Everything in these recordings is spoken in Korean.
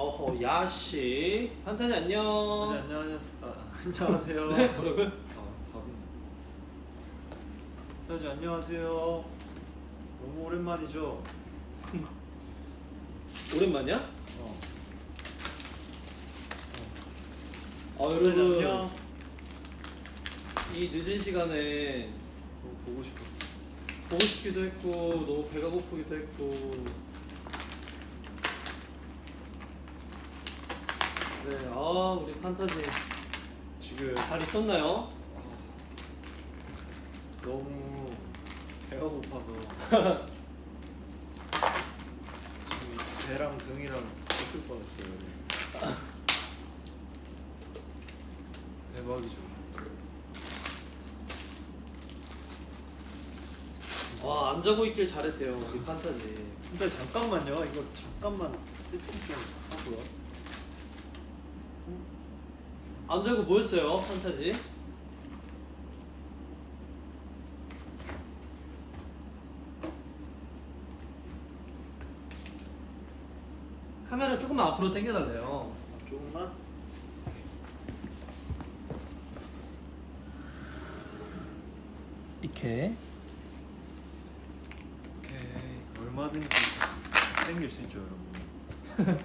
어허 야씨 판타지 안녕. 네, 안녕하세요. 네? 뭐라고요? 밥은. 다시 안녕하세요. 너무 오랜만이죠. 오랜만이야? 어. 여러분 안녕. 이 늦은 시간에 너무 보고 싶었어. 보고 싶기도 했고 너무 배가 고프기도 했고 네, 우리 판타지 지금 잘 있었나요? 너무 배가 고파서 지금 배랑 등이랑 붙을 뻔했어요. 대박이죠. 안 자고 있길 잘했대요 우리 판타지. 근데 잠깐만요. 이거 잠깐만 세팅 좀 하고요. 안 자고 뭐 했어요 판타지? 카메라 조금만 앞으로 당겨달래요. 조금만. 이렇게 오케이. 얼마든지 땡길 수 있죠, 여러분.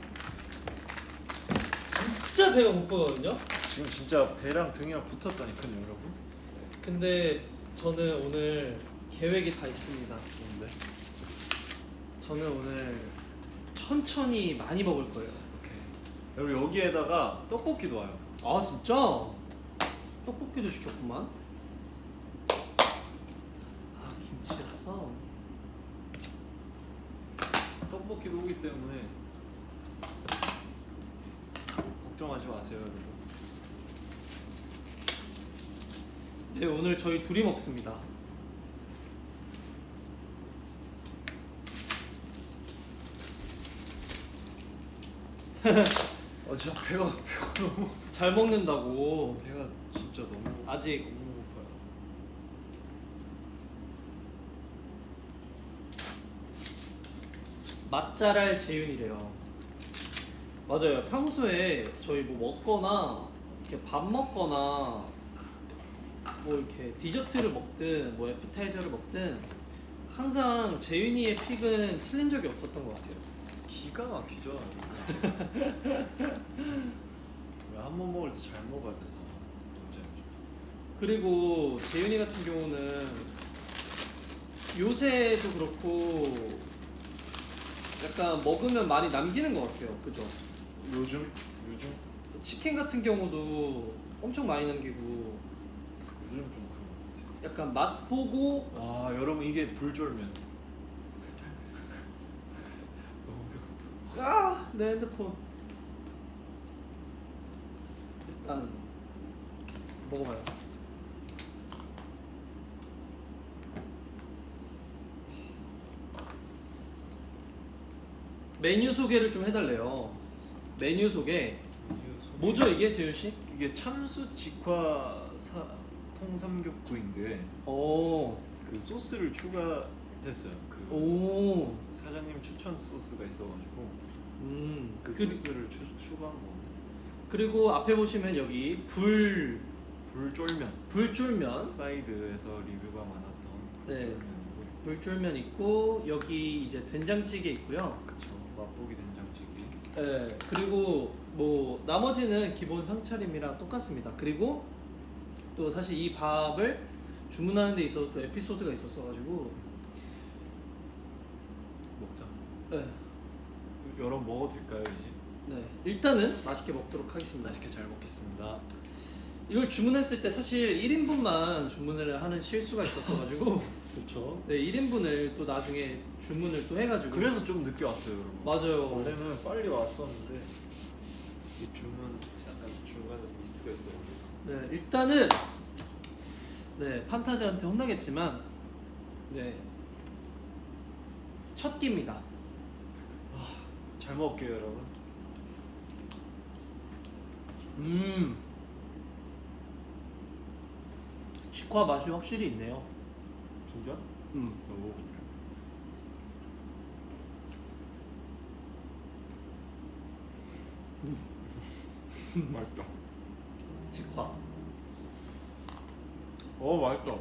진짜 배가 고프거든요? 지금 진짜 배랑 등이랑 붙었다니까요, 여러분. 근데 저는 오늘 계획이 다 있습니다. 뭔데? 저는 오늘 천천히 많이 먹을 거예요. 오케이. 여러분 여기에다가 떡볶이도 와요. 아 진짜? 떡볶이도 시켰구만. 김치였어. 떡볶이도 오기 때문에 걱정하지 마세요, 여러분. 네, 오늘 저희 둘이 먹습니다. 진짜 배가 너무 잘 먹는다고. 배가 진짜 너무 아직 너무 고파요. 맛잘알 재윤이래요. 맞아요. 평소에 저희 뭐 먹거나 이렇게 밥 먹거나 뭐 이렇게 디저트를 먹든 뭐 애프타이저를 먹든 항상 재윤이의 픽은 틀린 적이 없었던 것 같아요. 기가 막히죠. 한 번 먹을 때 잘 먹어야 돼서 문제죠. 그리고 재윤이 같은 경우는 요새도 그렇고 약간 먹으면 많이 남기는 것 같아요. 그죠? 요즘 치킨 같은 경우도 엄청 많이 남기고 좀 그런 것 같아요. 약간 맛 보고 와, 여러분 이게 불쫄면. 너무 배고파. 내 핸드폰 일단 먹어봐요. 메뉴 소개를 좀 해달래요. 메뉴 소개 뭐죠 이게 재윤씨? 이게 참수 직화 통삼겹구이인데 오, 그 소스를 추가됐어요. 그 오, 사장님 추천 소스가 있어가지고 그 그, 소스를 추가한 건데. 그리고 앞에 보시면 여기 불쫄면 불쫄면 사이드에서 리뷰가 많았던 네. 불쫄면이고. 불쫄면 있고 여기 이제 된장찌개 있고요. 그쵸, 맛보기 된장찌개. 네, 그리고 뭐 나머지는 기본 상차림이랑 똑같습니다. 그리고 또 사실 이 밥을 주문하는 데 있어서 또 에피소드가 있었어가지고 먹자. 네, 여러분 먹어도 될까요 이제? 네, 일단은 맛있게 먹도록 하겠습니다. 맛있게 잘 먹겠습니다. 이걸 주문했을 때 사실 1인분만 주문을 하는 실수가 있었어가지고 그렇죠. 네, 1인분을 또 나중에 주문을 또 해가지고 그래서 좀 늦게 왔어요, 여러분. 맞아요. 원래는 빨리 왔었는데 이 주문 약간 중간에 미스가 있어가지고. 네, 일단은 네, 판타지한테 혼나겠지만 네, 첫 끼입니다. 잘 먹을게요, 여러분. 직화 맛이 확실히 있네요. 진짜? 음. 오. 맛있다. 직화. 맛있다.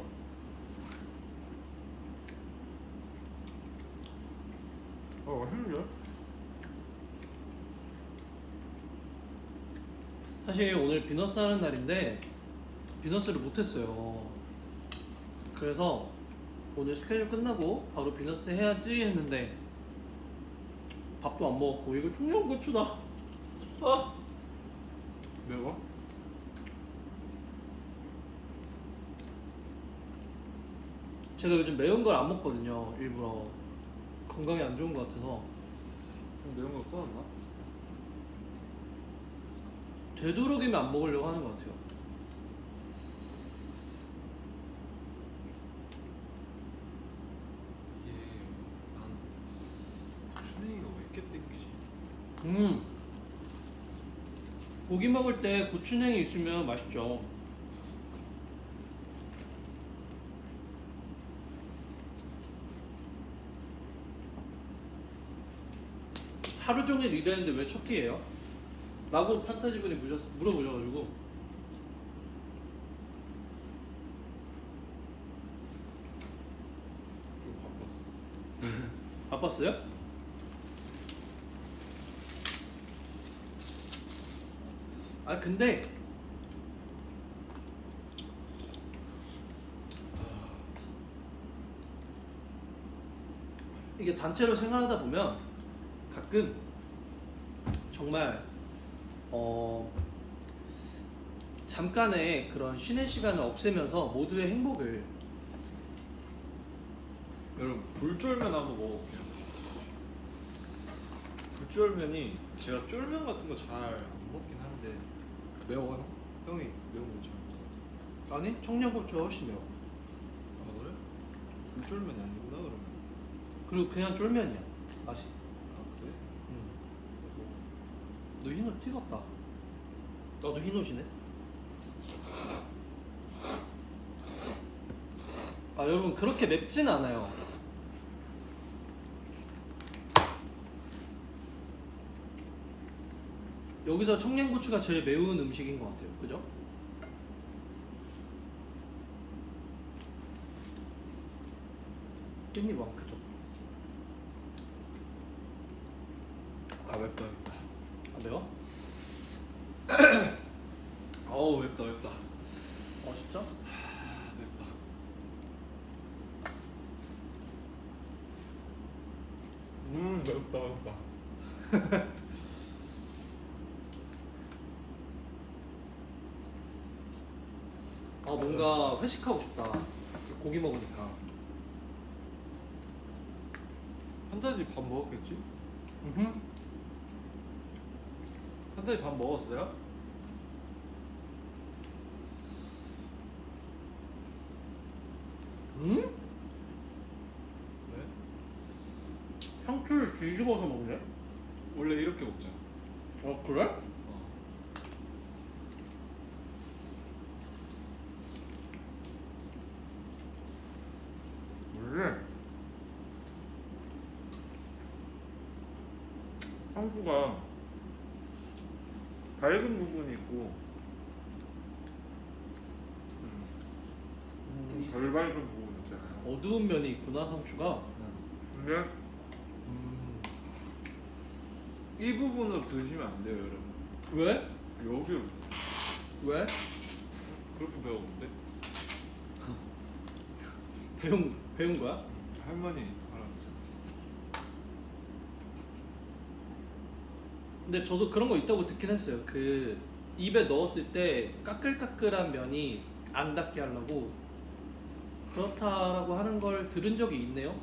맛있는데? 사실 오늘 비너스 하는 날인데 비너스를 못했어요. 그래서 오늘 스케줄 끝나고 바로 비너스 해야지 했는데 밥도 안 먹었고 이거 청양고추다. 아, 매워? 제가 요즘 매운 걸 안 먹거든요. 일부러 건강에 안 좋은 것 같아서. 매운 거 꺼놨나? 되도록이면 안 먹으려고 하는 것 같아요. 이게 나는 고추냉이가 왜 이렇게 땡기지? 고기 먹을 때 고추냉이 있으면 맛있죠. 하루 종일 일했는데 왜 첫 끼예요? 라고 판타지 분이 물어보셔가지고 좀 바빴어. 바빴어요? 아 근데 이게 단체로 생활하다 보면 가끔 정말 잠깐의 그런 쉬는 시간을 없애면서 모두의 행복을 여러분 불쫄면 한번 먹어볼게요. 불쫄면이 제가 쫄면 같은 거 잘 안 먹긴 한데 매워요? 형이 매운 거 잘 먹어. 아니 청양고추가 훨씬 매워. 아 그래? 불쫄면이 아니구나 그러면. 그리고 그냥 쫄면이야 맛이. 아 그래? 너 흰옷 튀었다. 나도 흰옷이네. 아 여러분 그렇게 맵진 않아요. 여기서 청양고추가 제일 매운 음식인 것 같아요. 그죠? 깻잎 왕 크죠? 아 맵다 맵다. 아 매워? 어우 맵다 맵다. 진짜? 아 맵다. 맵다 맵다. 아 뭔가 회식하고 싶다. 고기 먹으니까. 판타지 밥 먹었겠지? 음. 판타지 밥 먹었어요? 음? 네? 상추를 뒤집어서 먹네? 원래 이렇게 먹잖아. 그래? 어. 원래 상추가 밝은 부분이 있고 좀 덜 밝은 부분 있잖아요. 어두운 면이 있구나 상추가. 근데 이 부분으로 드시면 안 돼요, 여러분. 왜? 여기로 왜? 그렇게 배웠는데 배운 거야? 할머니 할아버지. 근데 저도 그런 거 있다고 듣긴 했어요. 그 입에 넣었을 때 까끌까끌한 면이 안 닿게 하려고 그렇다라고 하는 걸 들은 적이 있네요.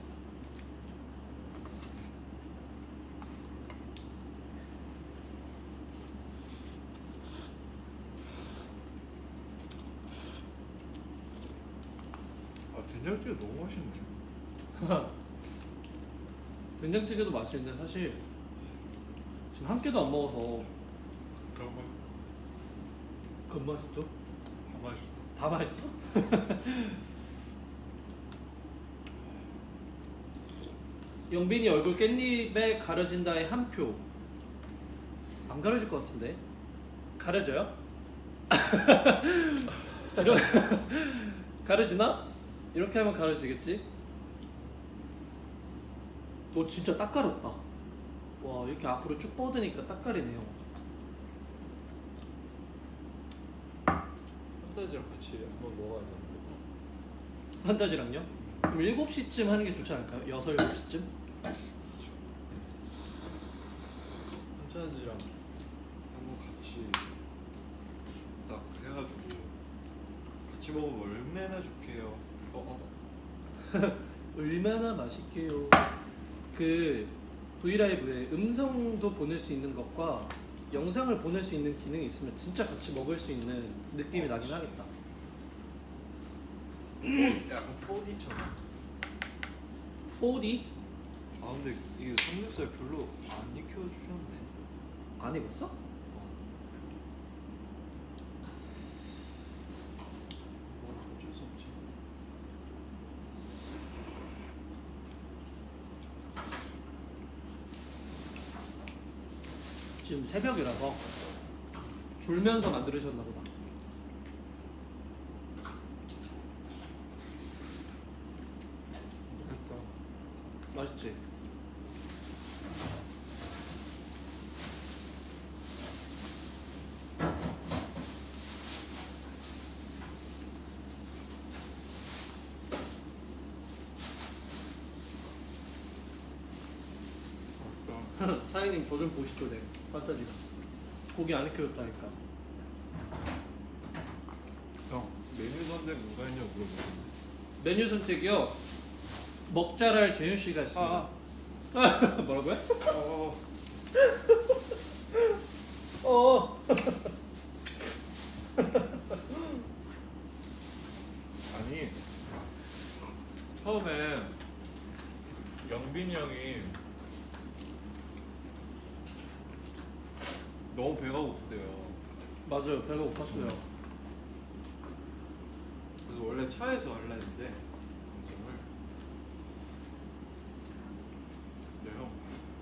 아 된장찌개 너무 맛있네. 된장찌개도 맛있는데 사실 지금 한 끼도 안 먹어서 그런 거 그건 맛있죠? 다 맛있어. 다 맛있어? 영빈이 얼굴 깻잎에 가려진다의 한 표. 안 가려질 것 같은데. 가려져요? 이런 가려지나? 이렇게 하면 가려지겠지? 오 진짜 딱 가렸다. 와 이렇게 앞으로 쭉 뻗으니까 딱 가리네요. 판타지랑 같이 한번 먹어야 되는데. 판타지랑요? 그럼 7시쯤 하는 게 좋지 않을까요? 6, 7시쯤? 판타지랑 한번 같이 딱 해가지고 같이 먹으면 얼마나 좋게요. 얼마나 맛있게요. 그 브이라이브에 음성도 보낼 수 있는 것과 영상을 보낼 수 있는 기능이 있으면 진짜 같이 먹을 수 있는 느낌이 나긴 하겠다. 약간 4D처럼. 4D? 아 근데 이게 삼겹살 별로 안 익혀주셨네. 안 익었어? 뭐 어쩔 수 없지. 지금 새벽이라서 졸면서 만들으셨나 보다. 맛있다. 맛있지? 맛있다. 사장님 저 좀 보시죠. 네 판타지가 고기 안 익혀졌다니까. 형 메뉴 선택 누가 했냐고 물어보는데. 메뉴 선택이요. 먹자랄 재윤 씨가 했습니다. 뭐라고요? 어. 아니 처음에 영빈이 형이 너무 배가 고프대요. 맞아요. 배가 고팠어요. 그래서 원래 차에서 하려 했는데 방송을 근데 형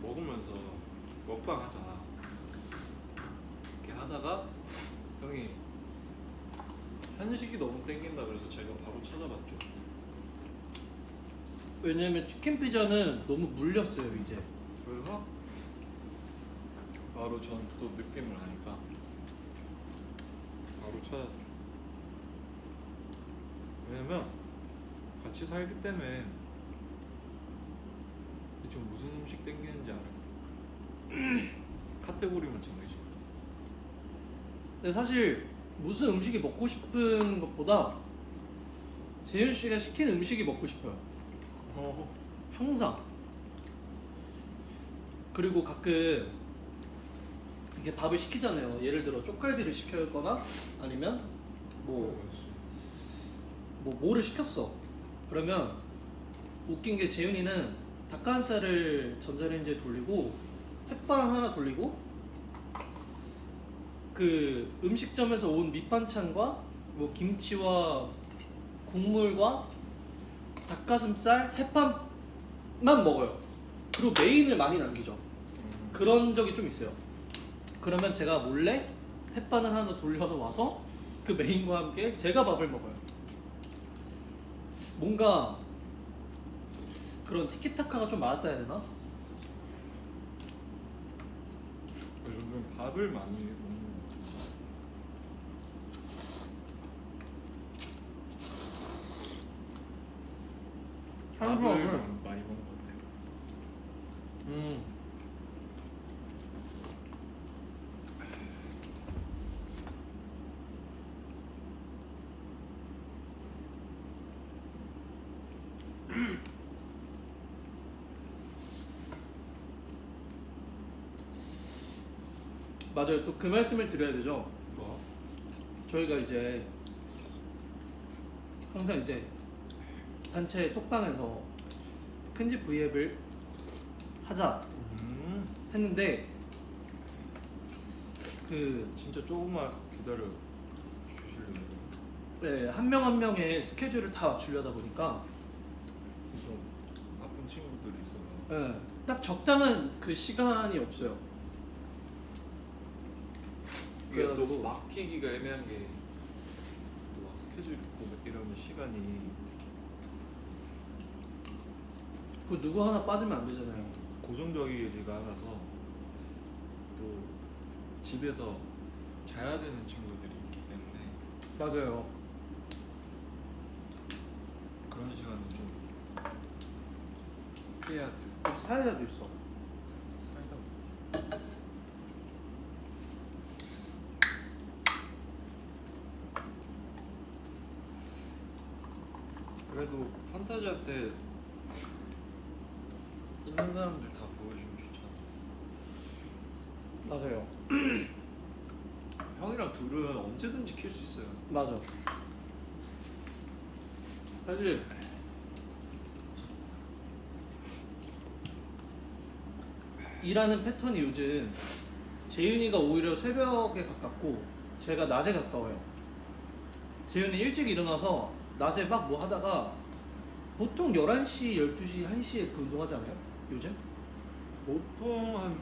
먹으면서 먹방 하자 이렇게 하다가 형이 한식이 너무 땡긴다 그래서 제가 바로 찾아봤죠. 왜냐면 치킨 피자는 너무 물렸어요 이제. 그래서 바로 전 또 느낌을 아니까 바로 찾았죠. 왜냐면 같이 살기 때문에 지금 무슨 음식 땡기는지 알아요. 카테고리만 정해지. 근데 사실 무슨 음식이 먹고 싶은 것보다 재윤 씨가 시킨 음식이 먹고 싶어요. 항상. 그리고 가끔 이렇게 밥을 시키잖아요. 예를 들어 쪽갈비를 시켰거나 아니면 뭐를 시켰어. 그러면 웃긴 게 재윤이는 닭가슴살을 전자레인지에 돌리고 햇반 하나 돌리고 그 음식점에서 온 밑반찬과 뭐 김치와 국물과 닭가슴살, 햇반만 먹어요. 그리고 메인을 많이 남기죠. 그런 적이 좀 있어요. 그러면 제가 몰래 햇반을 하나 돌려서 와서 그 메인과 함께 제가 밥을 먹어요. 뭔가 그런 티키타카가 좀 맞았다 해야 되나? 저는 밥을 많이 먹는 것 같아요. 밥을 많이 먹는 것 같아요. 맞아요. 또 그 말씀을 드려야 되죠. 뭐? 저희가 이제 항상 이제 단체 톡방에서 큰집 브이앱을 하자 했는데 그 진짜 조금만 기다려 주실래요? 네, 한 명 한 명의 스케줄을 다 맞추려다 보니까 좀 아픈 친구들이 있어서. 네, 딱 적당한 그 시간이 없어요. 이게 또 그래가지고 막히기가 애매한 게 또 막 스케줄 있고 막 이러면 시간이 그 누구 하나 빠지면 안 되잖아요. 고정적이지가 않아서 또 집에서 자야 되는 친구들이 있기 때문에 맞아요. 그런 시간은 좀 피해야 돼요. 사회자도 있어. 사이다. 그래도 판타지한테 있는 사람들 다 보여주면 좋잖아. 맞아요. 형이랑 둘은 언제든지 킬 수 있어요. 맞아. 사실 일하는 패턴이 요즘 재윤이가 오히려 새벽에 가깝고 제가 낮에 가까워요. 재윤이 일찍 일어나서 낮에 막 뭐 하다가 보통 11시, 12시, 1시에 그 운동하지 않아요? 요즘? 보통 한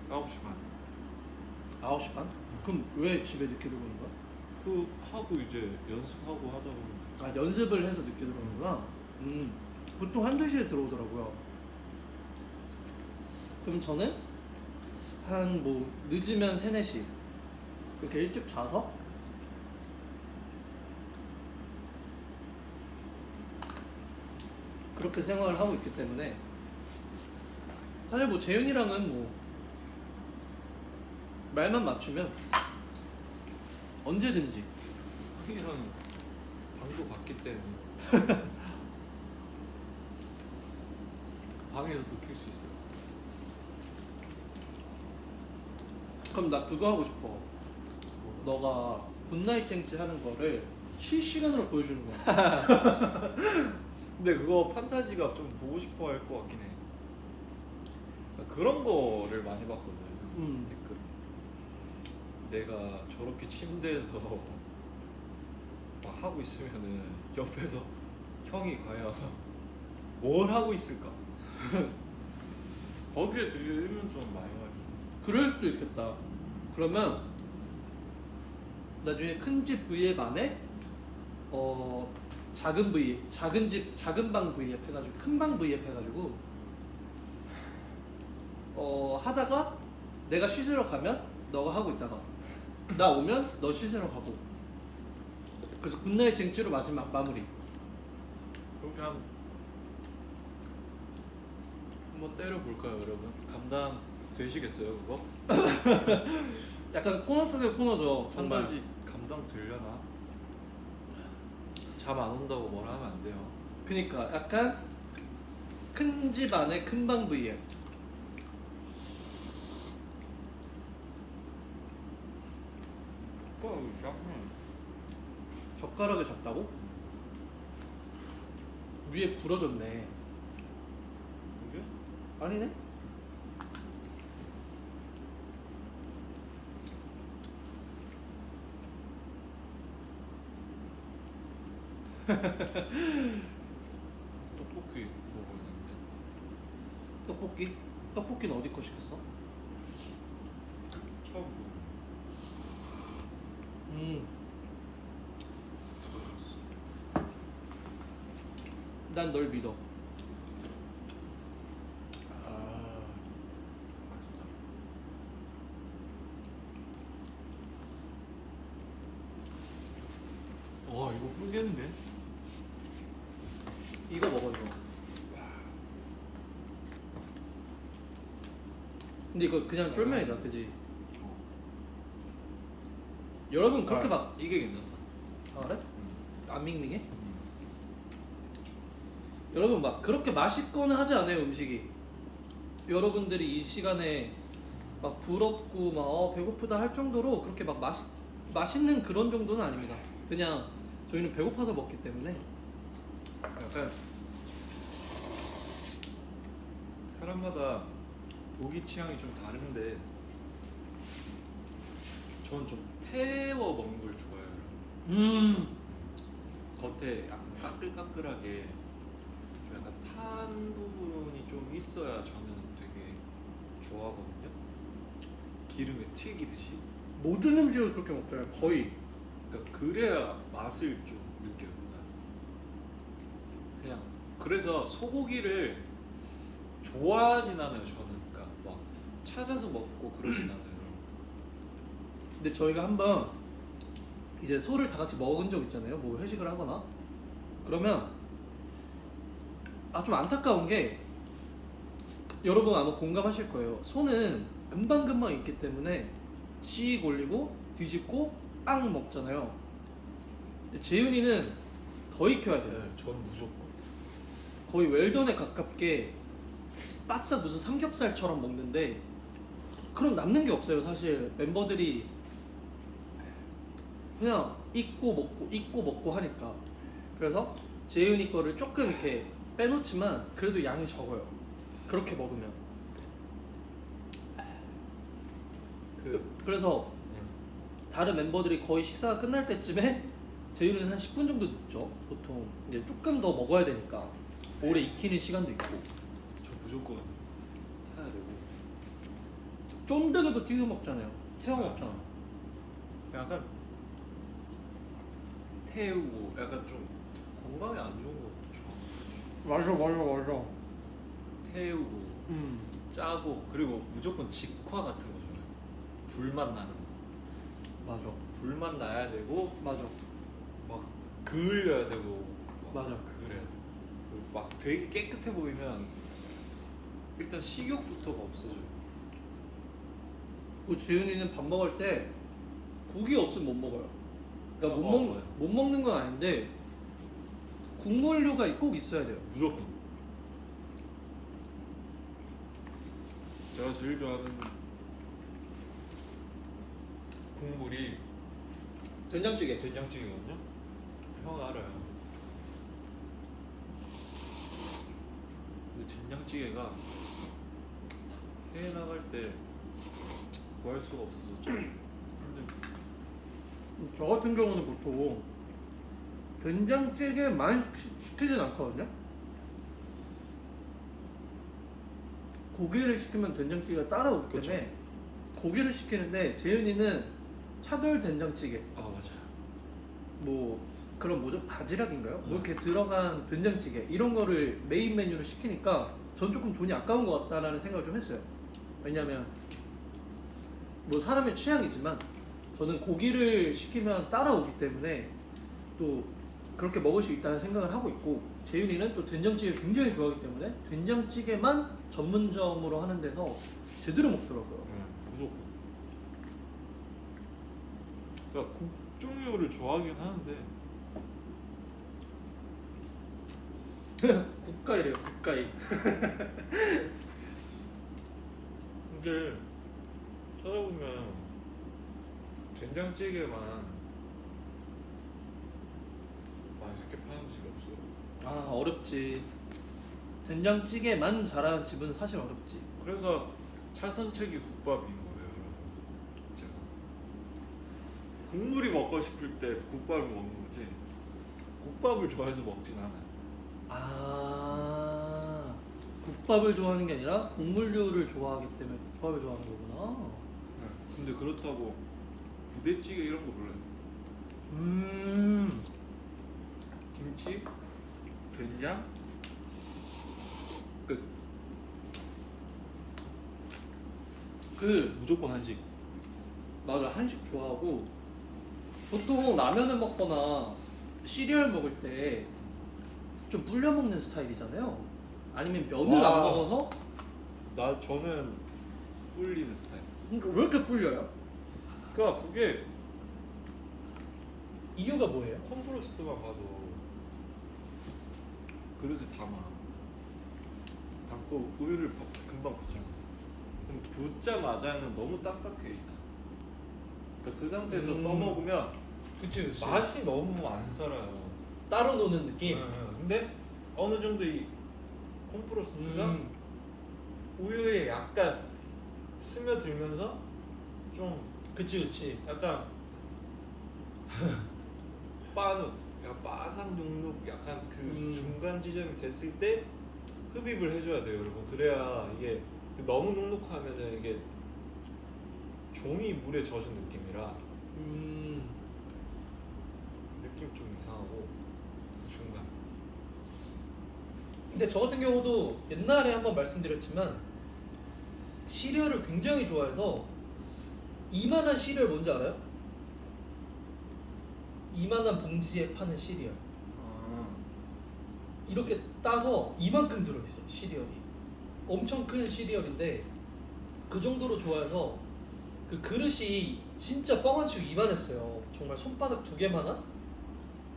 9시 반. 9시 반? 그럼 왜 집에 늦게 들어오는 거야? 그 하고 이제 연습하고 하다 보면 아, 연습을 해서 늦게 들어오는구나. 보통 1~2시에 들어오더라고요. 그럼 저는 한 뭐 늦으면 3~4시 그렇게 일찍 자서 그렇게 생활을 하고 있기 때문에 사실 뭐 재윤이랑은 뭐 말만 맞추면 언제든지 형이랑 방도 같기 때문에 방에서도 킬 수 있어요. 그럼 나 그거 하고 싶어. 너가 굿나잇 땡치 하는 거를 실시간으로 보여주는 거야. 근데 그거 판타지가 좀 보고 싶어 할 것 같긴 해. 그런 거를 많이 봤거든. 댓글. 내가 저렇게 침대에서 막 하고 있으면은 옆에서 형이 과연 뭘 하고 있을까? 거기에 들리면 좀 많이 말이야. 그럴 수도 있겠다. 그러면 나중에 큰 집 V앱 안에 작은 V, 작은 집, 작은 방 V앱 해가지고 큰 방 V앱 해가지고 하다가 내가 씻으러 가면 너가 하고 있다가 나 오면 너 씻으러 가고 그래서 굿나잇 쟁취로 마지막 마무리. 그렇게 한번 때려볼까요, 여러분? 감당 되시겠어요, 그거? 약간 코너 속의 코너죠. 정말. 판타지 감당 되려나? 잠 안 온다고 뭐라 하면 안 돼요. 그니까 약간 큰 집 안에 큰 방 V앱. 젓가락을 잡다고? 위에 부러졌네. 이게? 아니네? 떡볶이 먹었는데 떡볶이? 떡볶이는 어디 거 시켰어? 처음 먹었는데 난 널 믿어. 맛있다. 와 이거 꿀겠는데? 이거 먹어 이거. 근데 이거 그냥 쫄면이다, 그지? 여러분 그렇게 막 이게 괜찮다. 아, 그래? 안 밍밍해? 여러분 막 그렇게 맛있거나 하지 않아요 음식이. 여러분들이 이 시간에 막 부럽고 막 배고프다 할 정도로 그렇게 막 맛있는 그런 정도는 아닙니다. 그냥 저희는 배고파서 먹기 때문에. 약간 사람마다 고기 취향이 좀 다른데 저는 좀 태워 먹는 걸 좋아해요. 겉에 약간 까끌까끌하게 좀 약간 탄 부분이 좀 있어야 저는 되게 좋아하거든요. 기름에 튀기듯이. 모든 음식을 그렇게 먹잖아요. 거의. 그러니까 그래야 맛을 좀 느껴요. 그냥 그래서 소고기를 좋아하진 않아요. 저는 그러니까 막 찾아서 먹고 그러진 않아요. 근데 저희가 한번 이제 소를 다 같이 먹은 적 있잖아요. 뭐 회식을 하거나 그러면 좀 안타까운 게 여러분 아마 공감하실 거예요. 소는 금방금방 익기 때문에 씩 올리고 뒤집고 앙 먹잖아요. 근데 재윤이는 더 익혀야 돼요. 네, 전 무조건. 거의 웰던에 가깝게 바싹 무슨 삼겹살처럼 먹는데 그럼 남는 게 없어요. 사실 멤버들이 그냥 익고 먹고 하니까. 그래서 재윤이 거를 조금 이렇게 빼놓지만 그래도 양이 적어요. 그렇게 먹으면. 그래서 다른 멤버들이 거의 식사가 끝날 때쯤에 재윤이는 한 10분 정도 늦죠. 보통 이제 조금 더 먹어야 되니까 오래 익히는 시간도 있고. 저 무조건 해야 되고. 쫀득이도 튀겨 먹잖아요. 태워 먹잖아. 약간 태우고 약간 좀 건강에 안 좋은 거 좋아. 맞아. 태우고 짜고 그리고 무조건 직화 같은 거 좋아해요. 불맛 나는 거. 맞아. 불맛 나야 되고 맞아. 막 그을려야 되고 막 맞아. 그래야 돼. 막 되게 깨끗해 보이면 일단 식욕부터가 없어져요. 그리고 재윤이는 밥 먹을 때 국이 없으면 못 먹어요. 그러니까 먹어요. 못 먹는 건 아닌데 국물류가 꼭 있어야 돼요. 무조건. 제가 제일 좋아하는 국물이 된장찌개. 된장찌개거든요. 형 알아요. 근데 된장찌개가 해외 나갈 때 구할 수가 없어서 좀 힘들어요. 저 같은 경우는 보통 된장찌개만 시키진 않거든요. 고기를 시키면 된장찌개가 따라오기 때문에 고기를 시키는데 재윤이는 차돌 된장찌개 아 맞아요. 뭐 그런 뭐죠? 바지락인가요? 뭐 이렇게 들어간 된장찌개 이런 거를 메인 메뉴로 시키니까 전 조금 돈이 아까운 것 같다라는 생각을 좀 했어요. 왜냐면 뭐 사람의 취향이지만 저는 고기를 시키면 따라오기 때문에 또 그렇게 먹을 수 있다는 생각을 하고 있고 재윤이는 또 된장찌개 굉장히 좋아하기 때문에 된장찌개만 전문점으로 하는 데서 제대로 먹더라고요. 네, 무조건. 그러니까 국 종류를 좋아하긴 하는데 국가이래요, 국가이. 근데 찾아보면 된장찌개만 맛있게 파는 집이 없어요. 어렵지. 된장찌개만 잘하는 집은 사실 어렵지. 그래서 차선책이 국밥인 거예요, 여러분. 제가 국물이 먹고 싶을 때 국밥을 먹는 거지 국밥을 좋아해서 먹진 않아요. 국밥을 좋아하는 게 아니라 국물류를 좋아하기 때문에 국밥을 좋아하는 거구나. 근데 그렇다고 부대찌개 이런 거 몰라요. 김치, 된장, 끝. 무조건 한식. 맞아, 한식 좋아하고 보통 라면을 먹거나 시리얼 먹을 때 좀 불려 먹는 스타일이잖아요. 아니면 면을 와. 안 먹어서 저는 불리는 스타일. 그러니까 왜 이렇게 불려요? 그러니까 그게 이유가 뭐예요? 콤브로스트만 봐도 그릇에 담고 우유를 금방 붓잖아. 그럼 붓자마자는 너무 딱딱해 일단. 그러니까 그 상태에서 떠먹으면 그치. 맛이 너무 안 살아요. 따로 노는 느낌. 근데 어느 정도 이 콤프로스트가 우유에 약간 스며들면서 좀 그치. 약간 빠눅, 약간 바삭 눅눅 약간 그 중간 지점이 됐을 때 흡입을 해줘야 돼요, 여러분. 그래야 이게 너무 눅눅하면은 이게 종이 물에 젖은 느낌이라 음. 느낌 좀 이상하고 그 중간. 근데 저 같은 경우도 옛날에 한번 말씀드렸지만 시리얼을 굉장히 좋아해서 이만한 시리얼 뭔지 알아요? 이만한 봉지에 파는 시리얼 이렇게 따서 이만큼 들어있어 시리얼이. 엄청 큰 시리얼인데 그 정도로 좋아해서 그 그릇이 진짜 뻥안치고 이만했어요. 정말 손바닥 2개만한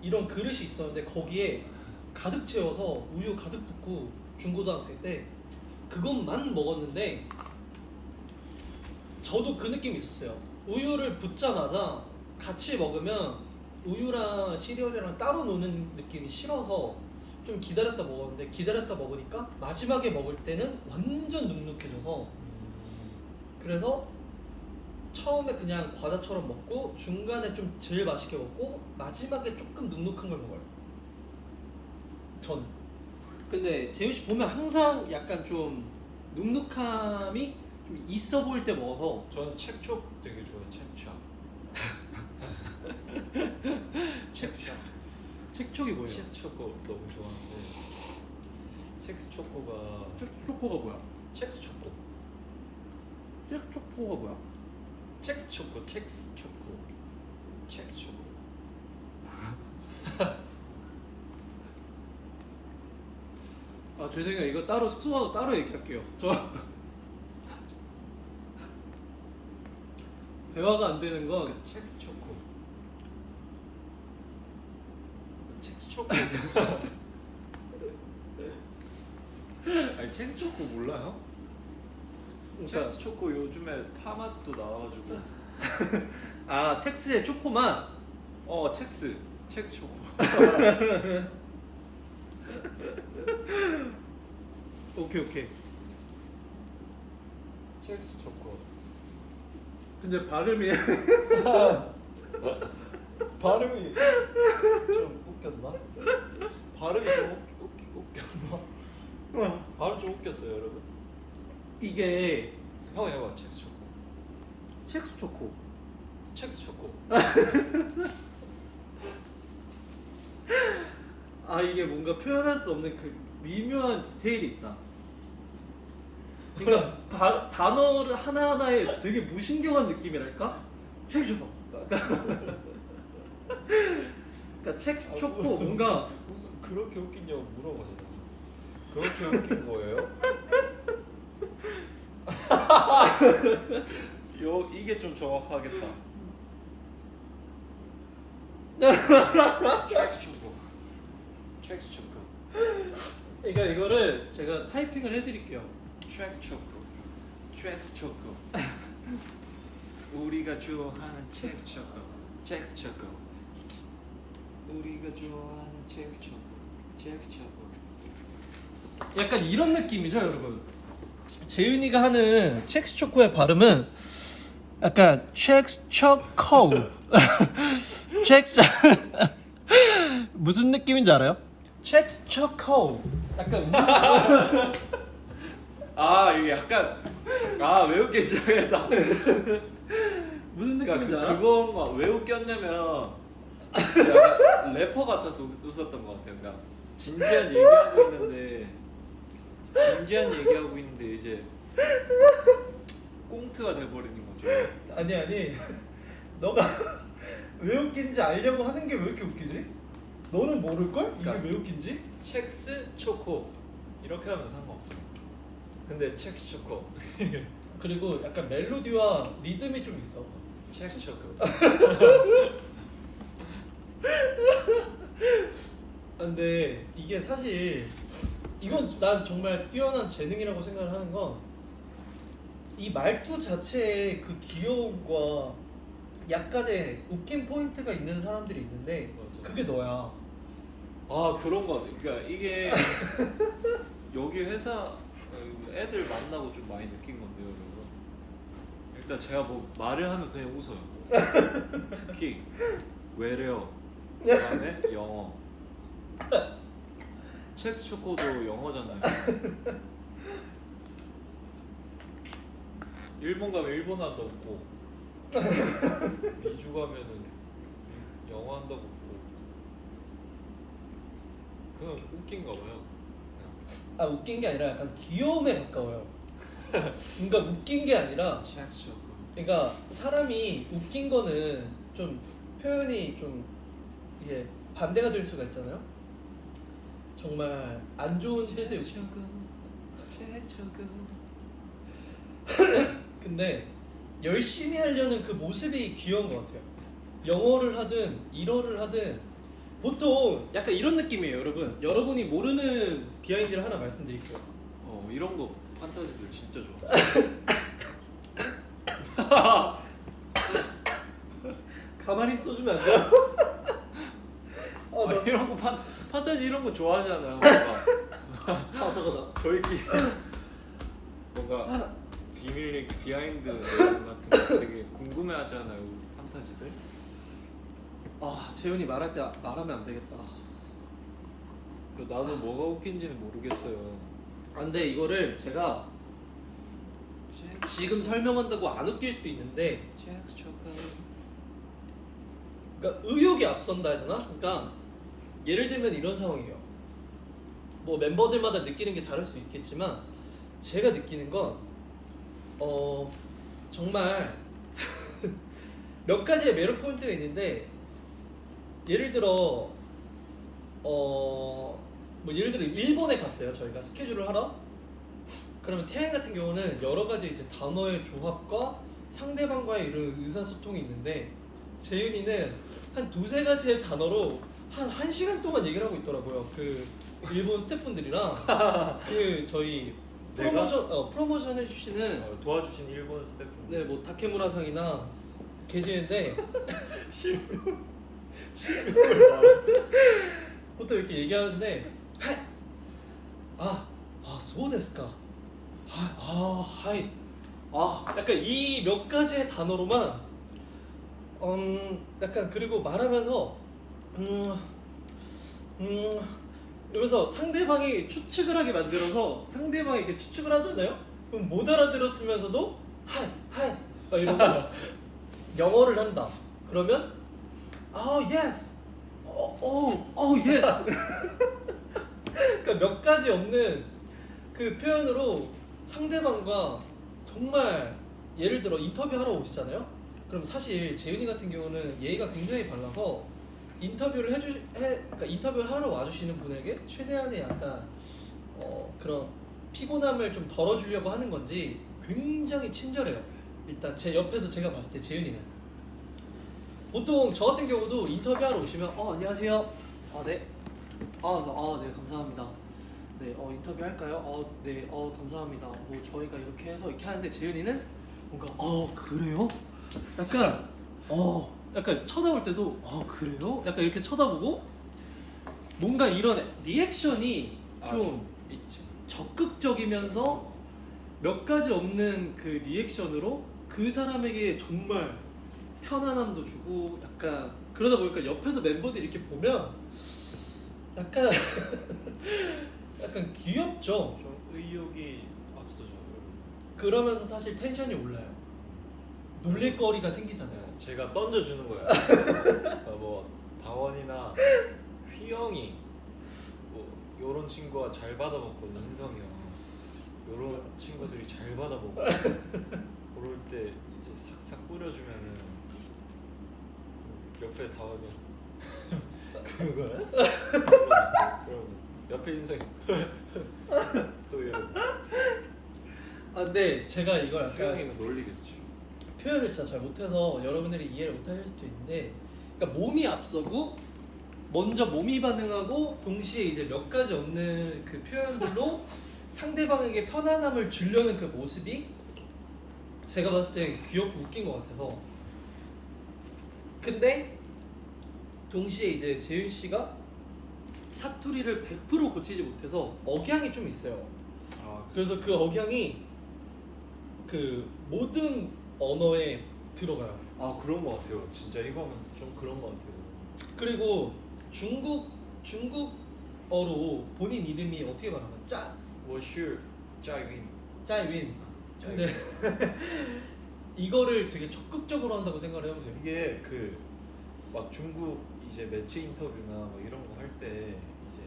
이런 그릇이 있었는데 거기에 가득 채워서 우유 가득 붓고 중고등학생 때 그것만 먹었는데 저도 그 느낌이 있었어요. 우유를 붓자마자 같이 먹으면 우유랑 시리얼이랑 따로 노는 느낌이 싫어서 좀 기다렸다 먹었는데 기다렸다 먹으니까 마지막에 먹을 때는 완전 눅눅해져서 그래서 처음에 그냥 과자처럼 먹고 중간에 좀 제일 맛있게 먹고 마지막에 조금 눅눅한 걸 먹어요. 전. 근데 재윤 씨 보면 항상 약간 좀 눅눅함이 좀 있어 보일 때 먹어서 저는 책촉 되게 좋아해요. 책촉. 책촉. 책촉이 뭐예요? 첵초코 너무 좋아하는데 첵초코가 책초코가 뭐야? 첵초코 책초코가 뭐야? 첵초코 첵초코 첵초코 아 죄송해요. 이거 따로 숙소 가서 따로 얘기할게요. 저 대화가 안 되는 건 첵초코 첵초코 아니 첵초코 몰라요? 그러니까 첵초코 요즘에 파맛도 나와가지고 아 첵스의 초코만 첵초코 오케이. 첵초코 근데 발음이 발음이 좀 웃겼나? 발음이 좀 웃겼나? 발음 좀 웃겼어요 여러분? 이게 형 해봐 첵초코 첵스 초코. 첵초코 아 이게 뭔가 표현할 수 없는 그 미묘한 디테일이 있다. 그러니까 단어를 하나하나에 되게 무신경한 느낌이랄까? 첵스 초코. 그러니까 첵스 초코 뭔가 무슨 그렇게 웃긴냐고 물어보잖아. 그렇게 웃긴 거예요? 이게 좀 정확하겠다. 첵초코 그러니까 이거를 제가 타이핑을 해드릴게요. 첵초코 우리가 좋아하는 첵초코 우리가 좋아하는 첵초코 약간 이런 느낌이죠, 여러분. 재윤이가 하는 첵스 초코의 발음은 약간 첵스 초코. 첵스 무슨 느낌인지 알아요? 첵스 초코. 약간 이게 약간 왜 웃긴지 알겠다. 무슨 느낌인지 그러니까 알아? 그거가 왜 웃겼냐면 약간 래퍼 같아서 웃었던 것 같아요. 그러니까 진지한 얘기하고 있는데 이제 꽁트가 돼버리는 거죠. 아니 너가 왜 웃긴지 알려고 하는 게 왜 이렇게 웃기지? 너는 모를걸? 이게 그러니까 왜 웃긴지? 첵스 초코 이렇게 하면 상관없죠. 근데 첵스 초코 그리고 약간 멜로디와 리듬이 좀 있어. 첵스 초코 근데 이게 사실 이건 난 정말 뛰어난 재능이라고 생각을 하는 건 이 말투 자체의 그 귀여움과 약간의 웃긴 포인트가 있는 사람들이 있는데 맞아. 그게 너야. 그런 거 같아. 그러니까 이게 여기 회사 애들 만나고 좀 많이 느낀 건데요, 여러분. 일단 제가 뭐 말을 하면 그냥 웃어요. 특히 외래어, 그다음에 영어. 첵스 초코도 영어잖아요. 일본 가면 일본어도 없고 2주 가면은 영어 한다고 뭐 그냥 웃긴가 봐요. 아 웃긴 게 아니라 약간 귀여움에 가까워요. 그러니까 웃긴 게 아니라 잭쇼. 그러니까 사람이 웃긴 거는 좀 표현이 좀 이게 반대가 될 수가 있잖아요. 정말 안 좋은 뜻의 웃긴. 근데 열심히 하려는 그 모습이 귀여운 것 같아요. 영어를 하든 일어를 하든 보통 약간 이런 느낌이에요, 여러분. 여러분이 모르는 비하인드를 하나 말씀드릴게요. 이런 거 판타지들 진짜 좋아. 가만히 있어주면 안 돼요? 아, 나... 이런 거 판타지 이런 거 좋아하잖아요. 뭔가 잠깐만. 저희끼리 뭔가 비밀 얘기, 비하인드 내용 같은 거 되게 궁금해하잖아요. 판타지들. 아 재훈이 말할 때 말하면 안 되겠다. 나도 뭐가 웃긴지는 모르겠어요. 아, 근데 이거를 제가 지금 설명한다고 안 웃길 수도 있는데, 그러니까 의욕이 앞선다 해야 되나? 그러니까 예를 들면 이런 상황이에요. 뭐 멤버들마다 느끼는 게 다를 수 있겠지만 제가 느끼는 건 정말 몇 가지의 매력 포인트가 있는데, 예를 들어 뭐 예를 들어 일본에 갔어요. 저희가 스케줄을 하러. 그러면 태양 같은 경우는 여러 가지 이제 단어의 조합과 상대방과의 이런 의사소통이 있는데, 재윤이는 한 두세 가지의 단어로 한 1시간 동안 얘기를 하고 있더라고요. 그 일본 스태프분들이랑 그 저희 내가? 프로모션 해주시는 도와주신 일본 스태프. 네, 뭐 다케무라 상이나 계시는데 보통 이렇게 얘기하는데 소데스까 하이 약간 이 몇 가지의 단어로만 약간 그리고 말하면서 이러면서 상대방이 추측을 하게 만들어서 상대방이 이렇게 추측을 하잖아요. 그럼 못 알아들었으면서도 하이 막 이러고 영어를 한다. 그러면 yes yes 그러니까 몇 가지 없는 그 표현으로 상대방과 정말, 예를 들어 인터뷰 하러 오시잖아요. 그럼 사실 재윤이 같은 경우는 예의가 굉장히 발라서 그러니까 인터뷰를 하러 와주시는 분에게 최대한의 약간 그런 피곤함을 좀 덜어주려고 하는 건지 굉장히 친절해요. 일단 제 옆에서 제가 봤을 때 재윤이는 보통 저 같은 경우도 인터뷰하러 오시면 안녕하세요. 네. 네 감사합니다. 네 인터뷰 할까요? 네 감사합니다. 뭐 저희가 이렇게 해서 이렇게 하는데, 재윤이는 뭔가 그래요? 약간 쳐다볼 때도 그래요? 약간 이렇게 쳐다보고 뭔가 이런 리액션이 좀 있지. 적극적이면서 몇 가지 없는 그 리액션으로 그 사람에게 정말 편안함도 주고, 약간 그러다 보니까 옆에서 멤버들이 이렇게 보면 약간 약간 귀엽죠. 좀 의욕이 앞서죠. 그러면서 사실 텐션이 올라요. 놀릴 거리가 생기잖아요. 제가 던져주는 거예요. 뭐 다원이나 휘영이 뭐 요런 친구가 잘 받아먹거든요. hin성이 형 요런 친구들이 잘 받아먹고 그럴 때 이제 싹싹 뿌려주면은 옆에 다원이 그거야? 그럼 옆에 hin성이 또 이러고. 근데 제가 이걸 약간 휘영이는 놀리겠지. 표현을 진짜 잘 못해서 여러분들이 이해를 못하실 수도 있는데, 그러니까 몸이 앞서고 먼저 몸이 반응하고 동시에 이제 몇 가지 없는 그 표현들로 상대방에게 편안함을 주려는 그 모습이 제가 봤을 때 귀엽고 웃긴 것 같아서. 근데 동시에 이제 재윤 씨가 사투리를 100% 고치지 못해서 억양이 좀 있어요. 그래서 그 억양이 그 모든 언어에 들어가요. 그런 거 같아요. 진짜 이거는 좀 그런 거 같아요. 그리고 중국어로 본인 이름이 어떻게 말하면 我是 짜윈. 짜이윈. 근데 이거를 되게 적극적으로 한다고 생각을 해보세요. 이게 그 막 중국 이제 매체 인터뷰나 뭐 이런 거 할 때 이제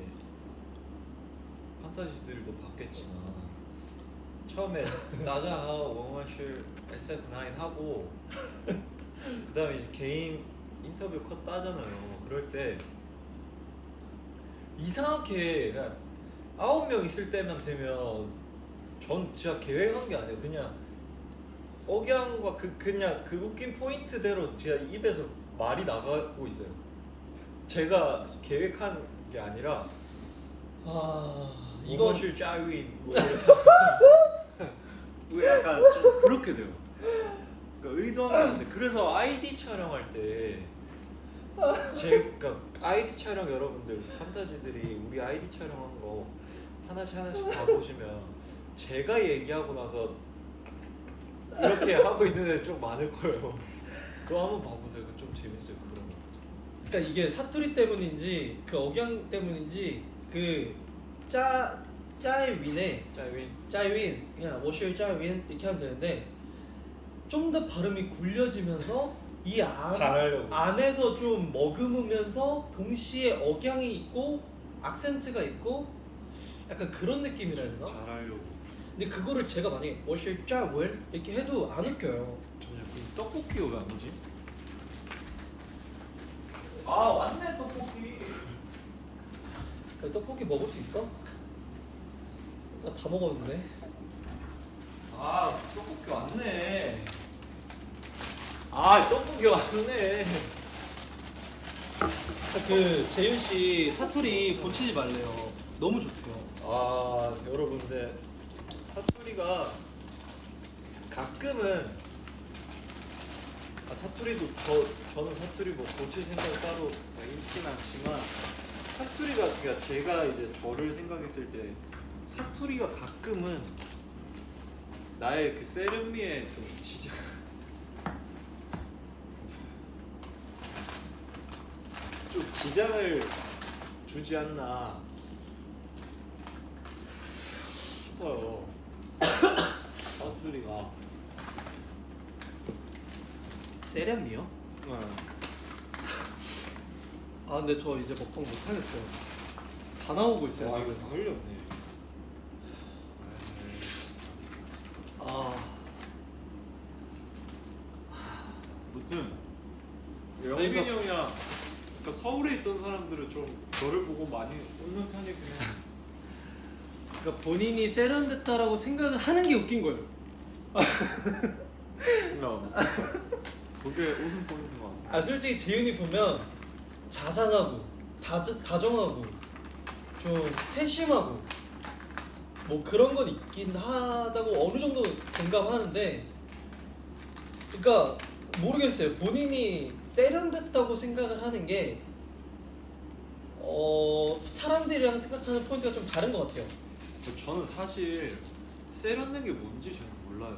판타지들도 봤겠지만 처음에 다자하고 원원실 SF9 하고 그 다음에 이제 개인 인터뷰 컷 따잖아요. 그럴 때 이상하게 그냥 9명 있을 때만 되면 전 진짜 계획한 게 아니에요. 그냥 억양과 그냥 그 웃긴 포인트대로 제가 입에서 말이 나가고 있어요. 제가 계획한 게 아니라 이거 이것을 짜윈 뭐 이렇게 왜 약간 좀 그렇게 돼요. 그러니까 의도한 게 아닌데 그래서 아이디 촬영할 때 제가 아이디 촬영 여러분들 판타지들이 우리 아이디 촬영한 거 하나씩 봐보시면 제가 얘기하고 나서 이렇게 하고 있는 애 좀 많을 거예요. 그거 한번 봐보세요. 그거 좀 재밌어요. 그런 거. 그러니까 이게 사투리 때문인지 그 억양 때문인지 그 짜의 짜윈 짜윈 그냥 워실 짜윈 이렇게 하면 되는데 좀 더 발음이 굴려지면서 이 잘하려고. 안에서 좀 머금으면서 동시에 억양이 있고 악센트가 있고 약간 그런 느낌이라 해야 되나? 잘하려고. 근데 그거를 제가 만약에 워실 짜윈 이렇게 해도 안 웃겨요. 잠시만 그 떡볶이가 왜 안 오지? 아 왔네 떡볶이. 야, 떡볶이 먹을 수 있어? 나 다 먹었는데. 아 떡볶이 왔네. 아 떡볶이 왔네. 그 재윤 씨 사투리 고치지 말래요. 너무 좋대요. 아 여러분들 사투리가 가끔은 사투리도 저는 사투리 뭐 고칠 생각 따로 있진 않지만 사투리가 그러니까 제가 이제 저를 생각했을 때 사투리가 가끔은 나의 그 세련미에 좀 지장을 주지 않나 싶어요. 사투리가. 세련미요? 아 근데 저 이제 먹방 못 하겠어요. 다 나오고 있어요. 와 지금. 이거 다 흘렸네. 아 아무튼 아니, 영빈이 그러니까- 형이랑 그러니까 서울에 있던 사람들은 좀 저를 보고 많이 웃는 편이긴 해. 그러니까 본인이 세련됐다라고 생각을 하는 게 웃긴 거예요. 그게 웃음 포인트인 것 같아. 아 솔직히 재윤이 보면 자상하고 다정하고 좀 세심하고 뭐 그런 건 있긴 하다고 어느 정도 공감하는데 그러니까 모르겠어요. 본인이 세련됐다고 생각을 하는 게 사람들이랑 생각하는 포인트가 좀 다른 것 같아요. 저는 사실 세련된 게 뭔지 잘 몰라요.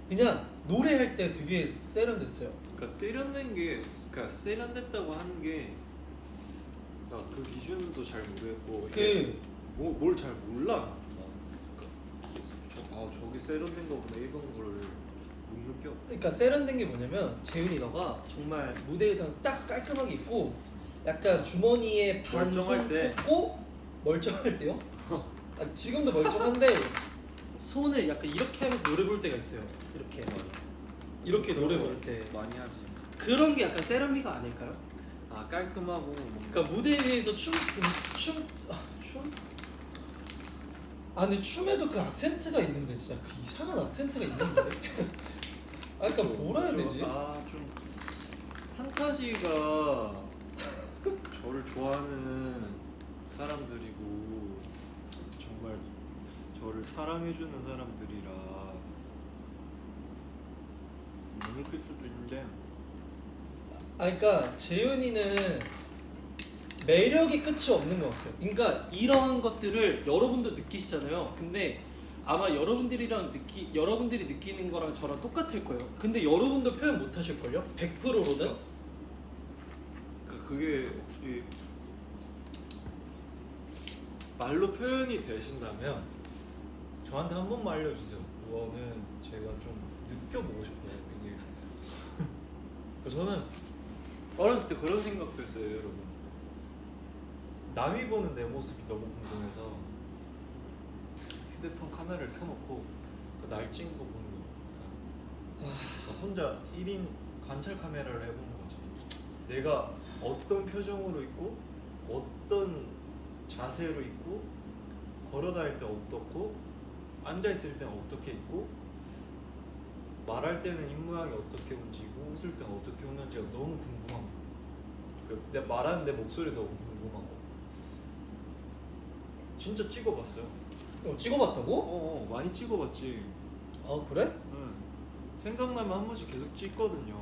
그냥 노래할 때 되게 세련됐어요. 그러니까 세련된 게 그러니까 세련됐다고 하는 게 그러니까 그 기준도 잘 모르겠고 뭘 잘 몰라. 저게 세련된 거구나 이런 거를 못 느껴. 그러니까 세련된 게 뭐냐면 재윤이 너가 정말 무대 의상 딱 깔끔하게 입고 약간 주머니에 멀쩡할 반손 때. 꽂고 멀쩡할 때요? 지금도 멀쩡한데 손을 약간 이렇게 하면서 노래 부를 때가 있어요. 이렇게 노래 부를 때 많이 하지. 그런 게 약간 세련미가 아닐까요? 아 깔끔하고 뭔가 그러니까 무대 위에서 춤? 근데 춤에도 그 악센트가 있는데 진짜 그 이상한 악센트가 있는데 그러니까 뭐라 해야 되지? 좀 판타지가 저를 좋아하는 사람들이고 정말 저를 사랑해주는 사람들이라 못 느낄 수도 있는데 그러니까 재윤이는 매력이 끝이 없는 것 같아요. 그러니까 이런 것들을 여러분도 느끼시잖아요. 근데 아마 여러분들이 느끼는 거랑 저랑 똑같을 거예요. 근데 여러분도 표현 못 하실걸요? 100%로는? 그게 혹시 말로 표현이 되신다면 저한테 한 번만 알려주세요. 그거는 제가 좀 느껴보고 싶어요. 이게 저는 어렸을 때 그런 생각도 했어요, 여러분. 남이 보는 내 모습이 너무 궁금해서 휴대폰 카메라를 켜놓고 그 날 찍은 거 보는 거. 그러니까 혼자 1인 관찰 카메라를 해보는 거지. 내가 어떤 표정으로 있고 어떤 자세로 있고 걸어 다닐 때 어떻고 앉아 있을 때는 어떻게 있고 말할 때는 입모양이 어떻게 움직이고 웃을 때는 어떻게 웃는지가 너무 궁금한 거야. 내가 말하는 내 목소리 너무 궁금하고. 진짜 찍어봤어요. 찍어봤다고? 많이 찍어봤지. 아 그래? 응. 생각나면 한 번씩 계속 찍거든요.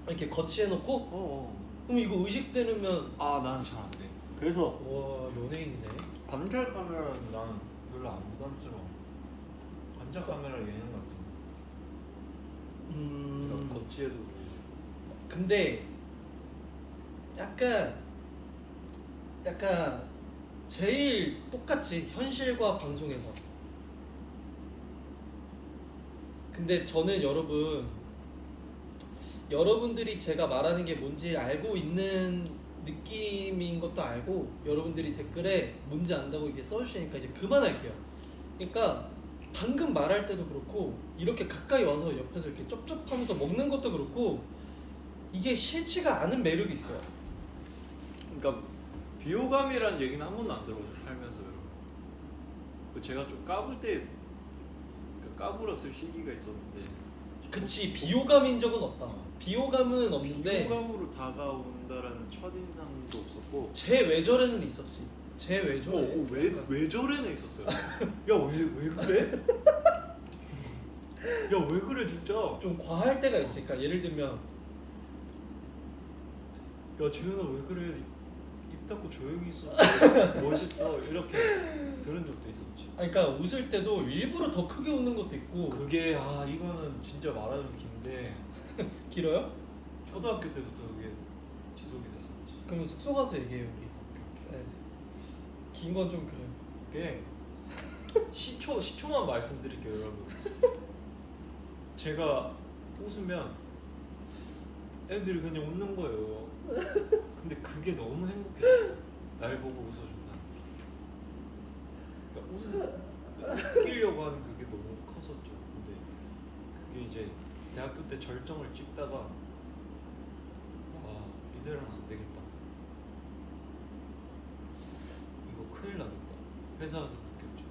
이렇게 거치해놓고? 그럼 이거 의식되면 나는 잘 안 돼. 그래서 와 연예인이네. 관찰 카메라는 난 별로 안 부담스러워. 관찰 카메라 예능 같은 거. 거치해도. 근데 약간 제일 똑같지 현실과 방송에서. 근데 저는 여러분들이 제가 말하는 게 뭔지 알고 있는 느낌인 것도 알고 여러분들이 댓글에 뭔지 안다고 이렇게 써주시니까 이제 그만할게요. 그러니까 방금 말할 때도 그렇고 이렇게 가까이 와서 옆에서 이렇게 쩝쩝하면서 먹는 것도 그렇고 이게 싫지가 않은 매력이 있어요. 그러니까 비호감이라는 얘기는 한 번도 안 들어봤어요, 살면서. 여러분. 제가 좀 까불 때 까불었을 시기가 있었는데. 그치, 비호감인 적은 없다. 비호감은 없는데 비호감으로 다가온다라는 첫인상도 없었고. 제 외절에는 있었지. 제 외절에. 왜 저래는 있었어요. 왜 그래? 야 왜 그래 진짜. 좀 과할 때가 있지. 그러니까 예를 들면 야 재현아 왜 그래? 입 닫고 조용히 있어. 멋있어. 이렇게 들은 적도 있었지. 그러니까 웃을 때도 일부러 더 크게 웃는 것도 있고. 그게 이거는 진짜 말하자면 긴데 길어요? 초등학교 때부터 그게 지속이 됐었지. 그러면 숙소 가서 얘기해요 우리. 네. 긴 건 좀 그래요. 그게 시초만 말씀드릴게요, 여러분. 제가 웃으면 애들이 그냥 웃는 거예요. 근데 그게 너무 행복했었어. 날 보고 웃어준다는 게. 그러니까 웃기려고 하는 그게 너무 컸었죠. 근데 그게 이제 대학교 때 절정을 찍다가 이대로는 안 되겠다. 이거 큰일 나겠다. 회사에서 느꼈죠.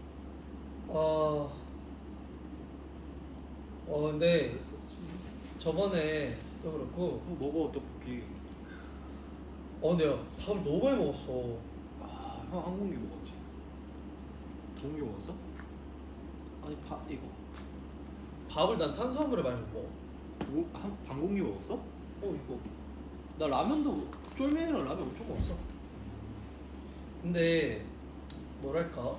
근데 그랬었지. 저번에 또 그렇고 먹어 떡볶이. 내가 밥을 너무 많이 먹었어. 형 한 공기 먹었지. 두 공기 먹었어? 아니 이거 밥을 난 탄수화물을 많이 먹어. 반 공기 먹었어? 이거 나 라면도 쫄면이랑 라면 엄청 먹었어. 근데 뭐랄까,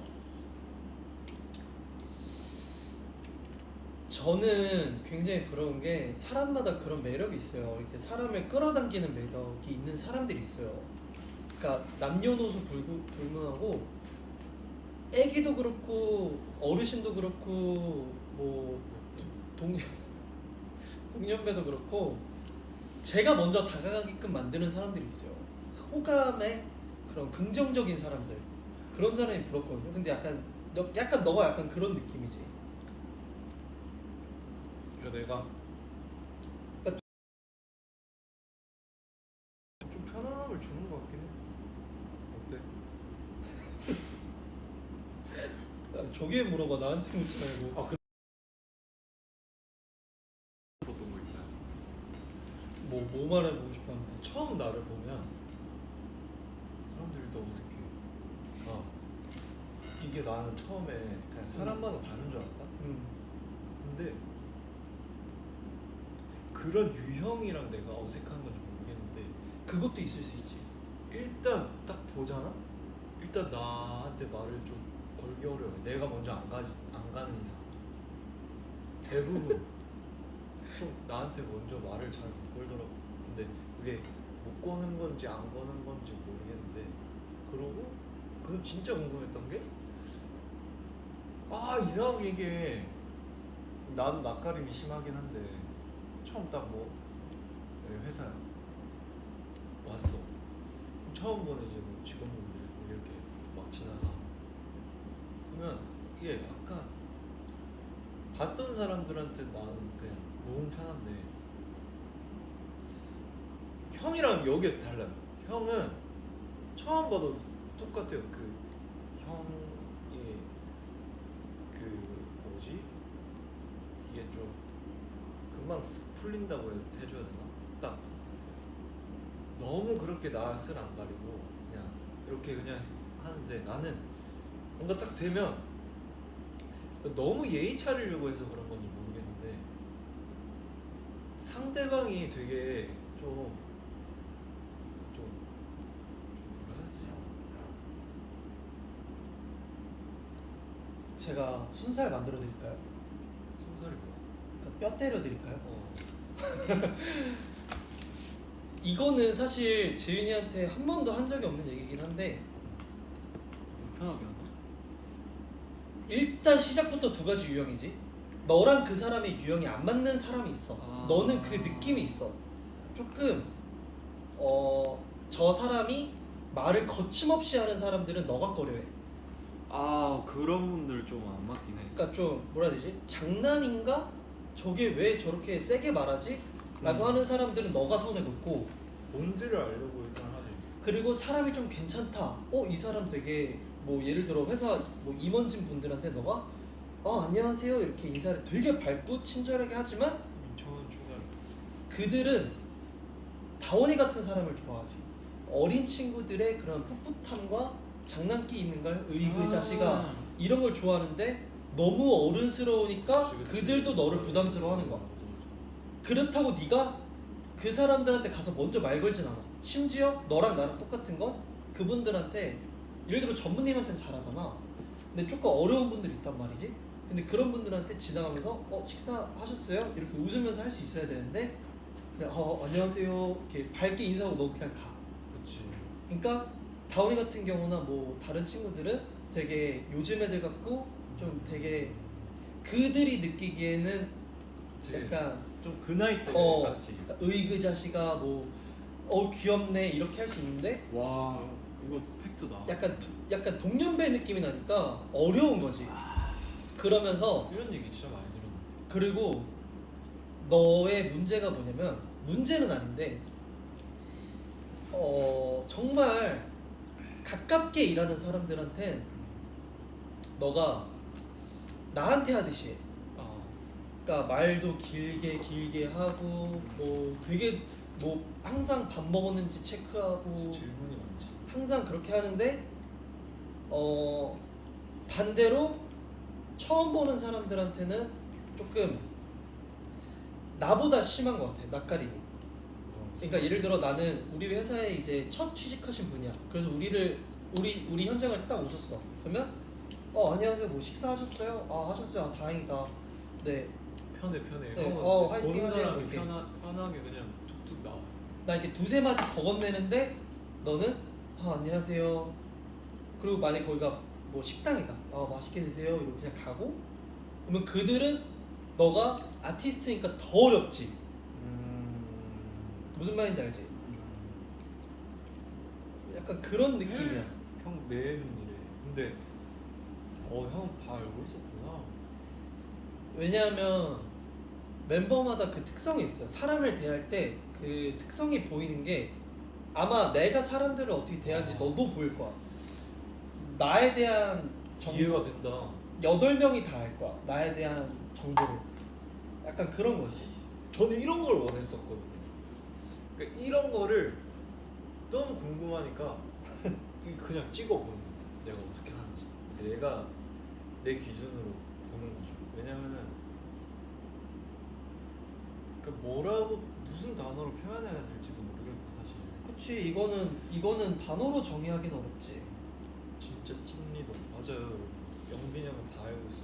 저는 굉장히 부러운 게 사람마다 그런 매력이 있어요. 이렇게 사람을 끌어당기는 매력이 있는 사람들이 있어요. 그러니까 남녀노소 불문하고 애기도 그렇고 어르신도 그렇고 뭐 동년배도 그렇고 제가 먼저 다가가게끔 만드는 사람들이 있어요. 호감의 그런 긍정적인 사람들, 그런 사람이 부럽거든요. 근데 너가 약간 그런 느낌이지. 내가 그러니까 좀 편안함을 주는 것 같긴 해. 어때? 저기에 물어봐, 나한테 묻지 말고. 어떤 거 있나요? 뭐 말해보고 싶었는데. 처음 나를 보면 사람들이 더 어색해. 이게 나는 처음에 그냥 사람마다 다른 줄 알았다. 근데 그런 유형이랑 내가 어색한 건지 모르겠는데 그것도 있을 수 있지. 일단 딱 보잖아? 일단 나한테 말을 좀 걸기 어려워. 내가 먼저 안 가는 이상 대부분 좀 나한테 먼저 말을 잘 못 걸더라고. 근데 그게 못 거는 건지 안 거는 건지 모르겠는데, 그러고 그건 진짜 궁금했던 게 이상하게 이게 나도 낯가림이 심하긴 한데 처음 딱 뭐 회사 왔어. 처음 보는 이제 뭐 직원분들 이렇게 막 지나가. 그러면 이게 약간 봤던 사람들한테 나는 그냥 너무 편한데 형이랑 여기에서 달라요. 형은 처음 봐도 똑같아요. 그 형이 그 뭐지? 이게 좀 금방 쓱 풀린다고 해줘야 되나? 딱 너무 그렇게 낯을 안 가리고 그냥 이렇게 그냥 하는데 나는 뭔가 딱 되면 너무 예의 차리려고 해서 그런 건지 모르겠는데 상대방이 되게 좀 뭐라 해야지? 제가 순살 만들어 드릴까요? 손살이 뭐야? 그러니까 뼈 때려 드릴까요? 어. 이거는 사실 재윤이한테 한 번도 한 적이 없는 얘기긴 한데 불편하게 하나? 일단 시작부터 두 가지 유형이지. 너랑 그 사람의 유형이 안 맞는 사람이 있어. 아. 너는 그 느낌이 있어. 조금 저 사람이 말을 거침없이 하는 사람들은 너가 꺼려해. 아 그런 분들 좀 안 맞긴 해. 그러니까 좀 뭐라 해야 되지? 장난인가? 저게 왜 저렇게 세게 말하지? 라고 하는 사람들은 너가 선을 긋고, 뭔지를 알려고 일단 하지. 그리고 사람이 좀 괜찮다. 이 사람 되게 뭐 예를 들어 회사 뭐 임원진 분들한테 너가 안녕하세요 이렇게 인사를 되게 밝고 친절하게 하지만 2,000원 추가로. 그들은 다원이 같은 사람을 좋아하지. 어린 친구들의 그런 풋풋함과 장난기 있는 걸 으이그 자식아 이런 걸 좋아하는데 너무 어른스러우니까 그치, 그치. 그들도 너를 부담스러워하는 거야. 그렇다고 네가 그 사람들한테 가서 먼저 말 걸진 않아. 심지어 너랑 나랑 똑같은 건 그분들한테 예를 들어 전무님한테는 잘하잖아. 근데 조금 어려운 분들이 있단 말이지. 근데 그런 분들한테 지나가면서 식사하셨어요? 이렇게 웃으면서 할 수 있어야 되는데 그냥 안녕하세요 이렇게 밝게 인사하고 너 그냥 가. 그치. 그러니까 다운이 같은 경우나 뭐 다른 친구들은 되게 요즘 애들 같고 좀 되게 그들이 느끼기에는 되게 약간 좀 그 나이 때 같지. 그러니까 으이그 자식아 뭐 귀엽네 이렇게 할 수 있는데 와 이거 팩트다. 약간 동년배 느낌이 나니까 어려운 거지. 그러면서 이런 얘기 진짜 많이 들었는데. 그리고 너의 문제가 뭐냐면 문제는 아닌데 정말 가깝게 일하는 사람들한텐 너가 나한테 하듯이 해. 그러니까 말도 길게 하고 뭐 되게 뭐 항상 밥 먹었는지 체크하고 질문이 많지. 항상 그렇게 하는데 반대로 처음 보는 사람들한테는 조금 나보다 심한 것 같아. 낯가림이. 그러니까 예를 들어 나는 우리 회사에 이제 첫 취직하신 분이야. 그래서 우리 현장을 딱 오셨어. 그러면 안녕하세요. 뭐 식사하셨어요? 하셨어요. 다행이다. 네. 편해. 네, 형은 화이팅 보는 하세요, 사람이 이렇게. 편하게 그냥 툭툭 나와. 나 이렇게 두세 마디 더 건네는데 너는 안녕하세요. 그리고 만약 거기가 뭐 식당이다. 맛있게 드세요. 이러고 그냥 가고. 그러면 그들은 너가 아티스트니까 더 어렵지. 무슨 말인지 알지? 약간 그런 느낌이야. 형 내 눈이래. 근데 형 다 알고 있었구나. 왜냐하면 멤버마다 그 특성이 있어요. 사람을 대할 때 그 특성이 보이는 게 아마 내가 사람들을 어떻게 대하는지 너도 보일 거야. 나에 대한 이해가 된다. 8명이 다 알 거야. 나에 대한 정보를. 약간 그런 거지. 저는 이런 걸 원했었거든요. 그러니까 이런 거를 너무 궁금하니까 그냥 찍어보는 거야. 내가 어떻게 하는지. 내가 내 기준으로 보는 거죠. 왜냐면은 그 뭐라고 무슨 단어로 표현해야 될지도 모르겠고 사실. 그치. 이거는 단어로 정의하기는 어렵지. 진짜 찐리도 맞아요. 영빈이 형은 다 알고 있어.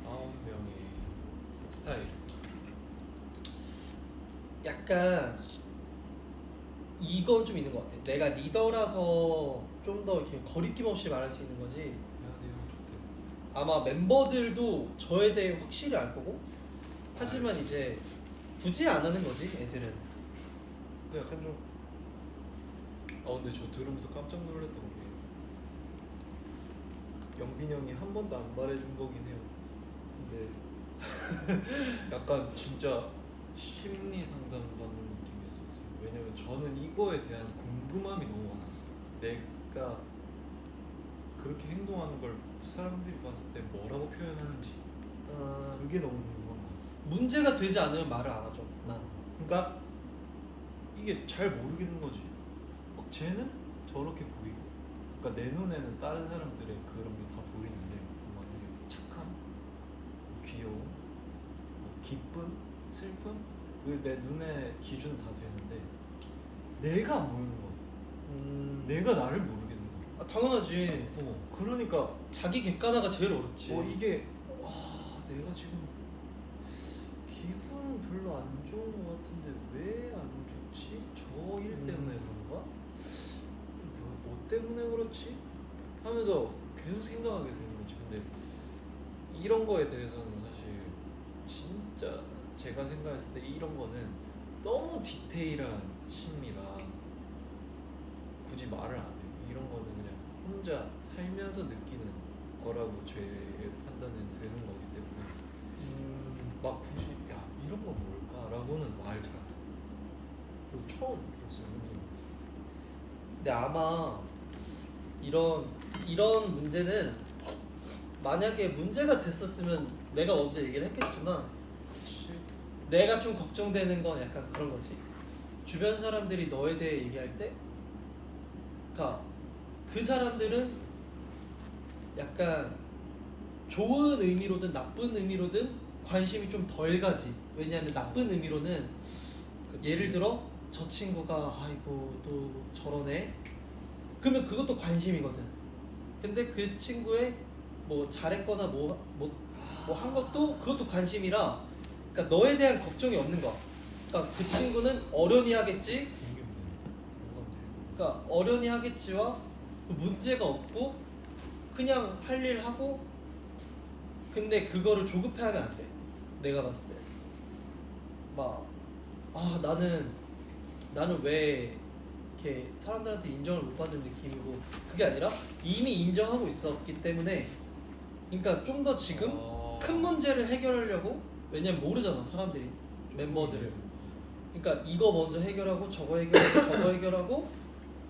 9명의 스타일. 약간 이건 좀 있는 것 같아. 내가 리더라서 좀 더 이렇게 거리낌 없이 말할 수 있는 거지. 대한이 형 좋대. 아마 member들도 저에 대해 확실히 알 거고 하지만 이제 굳이 안 하는 거지 애들은. 그 약간 좀 근데 저 들으면서 깜짝 놀랐던 게 영빈 형이 한 번도 안 말해준 거긴 해요. 근데 약간 진짜 심리 상담 받는 느낌이었었어요. 왜냐면 저는 이거에 대한 궁금함이 너무 많았어요. 내가 그렇게 행동하는 걸 사람들이 봤을 때 뭐라고 표현하는지 그게 너무 궁금한 거야. 문제가 되지 않으면 말을 안 하죠. 난. 그러니까 이게 잘 모르겠는 거지. 막 쟤는 저렇게 보이고, 그러니까 내 눈에는 다른 사람들의 그런 게 다 보이는데, 만약에 착함, 귀여움, 기쁨, 슬픔, 그 내 눈에 기준 다 되는데 내가 안 보이는 거야. 내가 나를 모르겠는 거야. 아, 당연하지. 그러니까 자기 객관화가 제일 어렵지. 이게 내가 지금 기분은 별로 안 좋은 것 같은데 왜 안 좋지? 저 일 때문에 그런가? 뭐 때문에 그렇지? 하면서 계속 생각하게 되는 거지. 근데 이런 거에 대해서는 사실 진짜 제가 생각했을 때 이런 거는 너무 디테일한 심리라 굳이 말을 안 해요. 이런 거는 그냥 혼자 살면서 느끼는 거라고 제 판단은 되는 거기 때문에 막 굳이 야 이런 건 뭘까라고는 말 잘 안 해요. 그리고 처음 들었어요 형님한테. 근데 아마 이런 문제는 만약에 문제가 됐었으면 내가 먼저 얘기를 했겠지만 내가 좀 걱정되는 건 약간 그런 거지. 주변 사람들이 너에 대해 얘기할 때, 그러니까 그 사람들은 약간 좋은 의미로든 나쁜 의미로든 관심이 좀 덜 가지. 왜냐하면 나쁜 의미로는 그치. 예를 들어 저 친구가 아이고 또 저러네. 그러면 그것도 관심이거든. 근데 그 친구의 뭐 잘했거나 뭐 한 것도 그것도 관심이라. 그러니까 너에 대한 걱정이 없는 거야. 그러니까 그 친구는 어련히 하겠지. 그러니까 어련히 하겠지와 문제가 없고 그냥 할 일 하고. 근데 그거를 조급해하면 안 돼. 내가 봤을 때 막 나는 왜 이렇게 사람들한테 인정을 못 받는 느낌이고, 그게 아니라 이미 인정하고 있었기 때문에, 그러니까 좀 더 지금 큰 문제를 해결하려고. 왜냐면 모르잖아 사람들이 멤버들을. 그러니까 이거 먼저 해결하고 저거 해결하고 저거 해결하고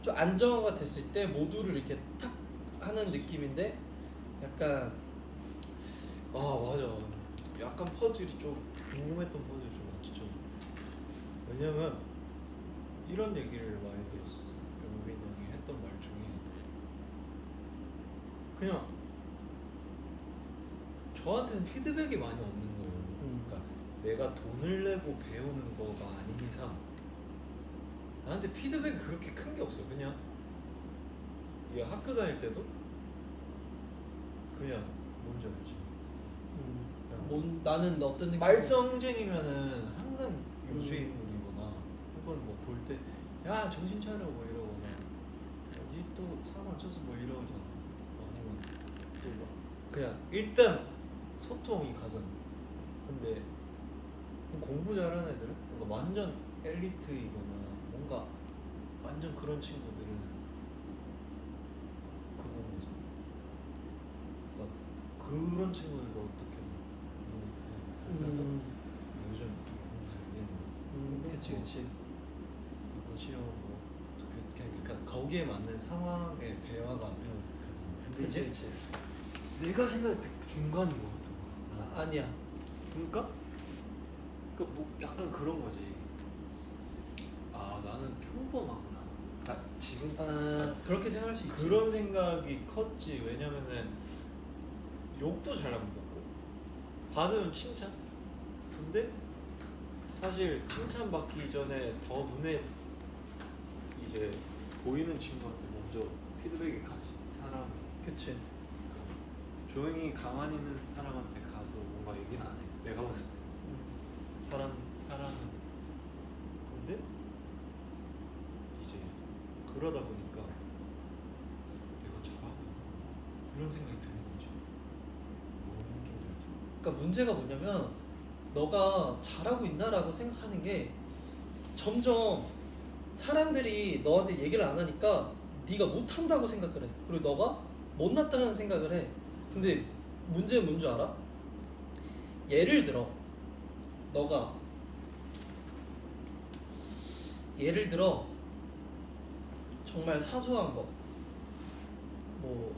좀 안정화가 됐을 때 모두를 이렇게 탁 하는 느낌인데, 약간 맞아. 약간 퍼즐이 좀 궁금했던 퍼즐이 좀 많죠. 왜냐면 이런 얘기를 많이 들었었어요. 영빈 형이 했던 말 중에 그냥 저한테는 피드백이 많이 없는 거예요. 그러니까 내가 돈을 내고 배우는 거가 아닌 이상 나한테 피드백이 그렇게 큰 게 없어요. 그냥 이게 학교 다닐 때도 그냥 뭔지 알지? 나는 어떤 느낌? 말썽쟁이면은 항상 요주인물이거나 혹은 뭐 볼 때 야 정신 차려 뭐 이러거나 니 또 사람 안 쳐서 뭐 이러잖아. 아니면 또 막 그냥 일단 소통이 가잖아. 근데 공부 잘하는 애들은 뭔가 완전 엘리트이거나 뭔가 완전 그런 친구들은 그건 거잖아. 그러니까 그런 친구들도 어떻게 요즘 그치. 이번 시험 뭐 어떻게 그러니까 거기에 맞는 상황의 대화가 가잖아. 근데 이제 그치. 내가 생각했을 때 중간인 것 같아. 아니야. 그러니까 뭐 약간 그런 거지. 나는 평범하구나. 지금 그렇게 생각할 수 있지. 그런 생각이 컸지. 왜냐면은 욕도 잘 안 먹고 받으면 칭찬. 근데 사실 칭찬 받기 전에 더 눈에 이제 보이는 친구한테 먼저 피드백이 가지. 사람 그치. 조용히 가만히 있는 사람한테 가서 뭔가 얘기는 안 해. 내가 봤을 때 사람은 근데 이제 그러다 보니까 내가 잘하고 이런 생각이 드는 거지. 그러니까 문제가 뭐냐면 너가 잘하고 있나라고 생각하는 게 점점 사람들이 너한테 얘기를 안 하니까 네가 못한다고 생각을 해. 그리고 너가 못났다는 생각을 해. 근데 문제는 뭔지 알아? 예를 들어 너가 예를 들어 정말 사소한 거 뭐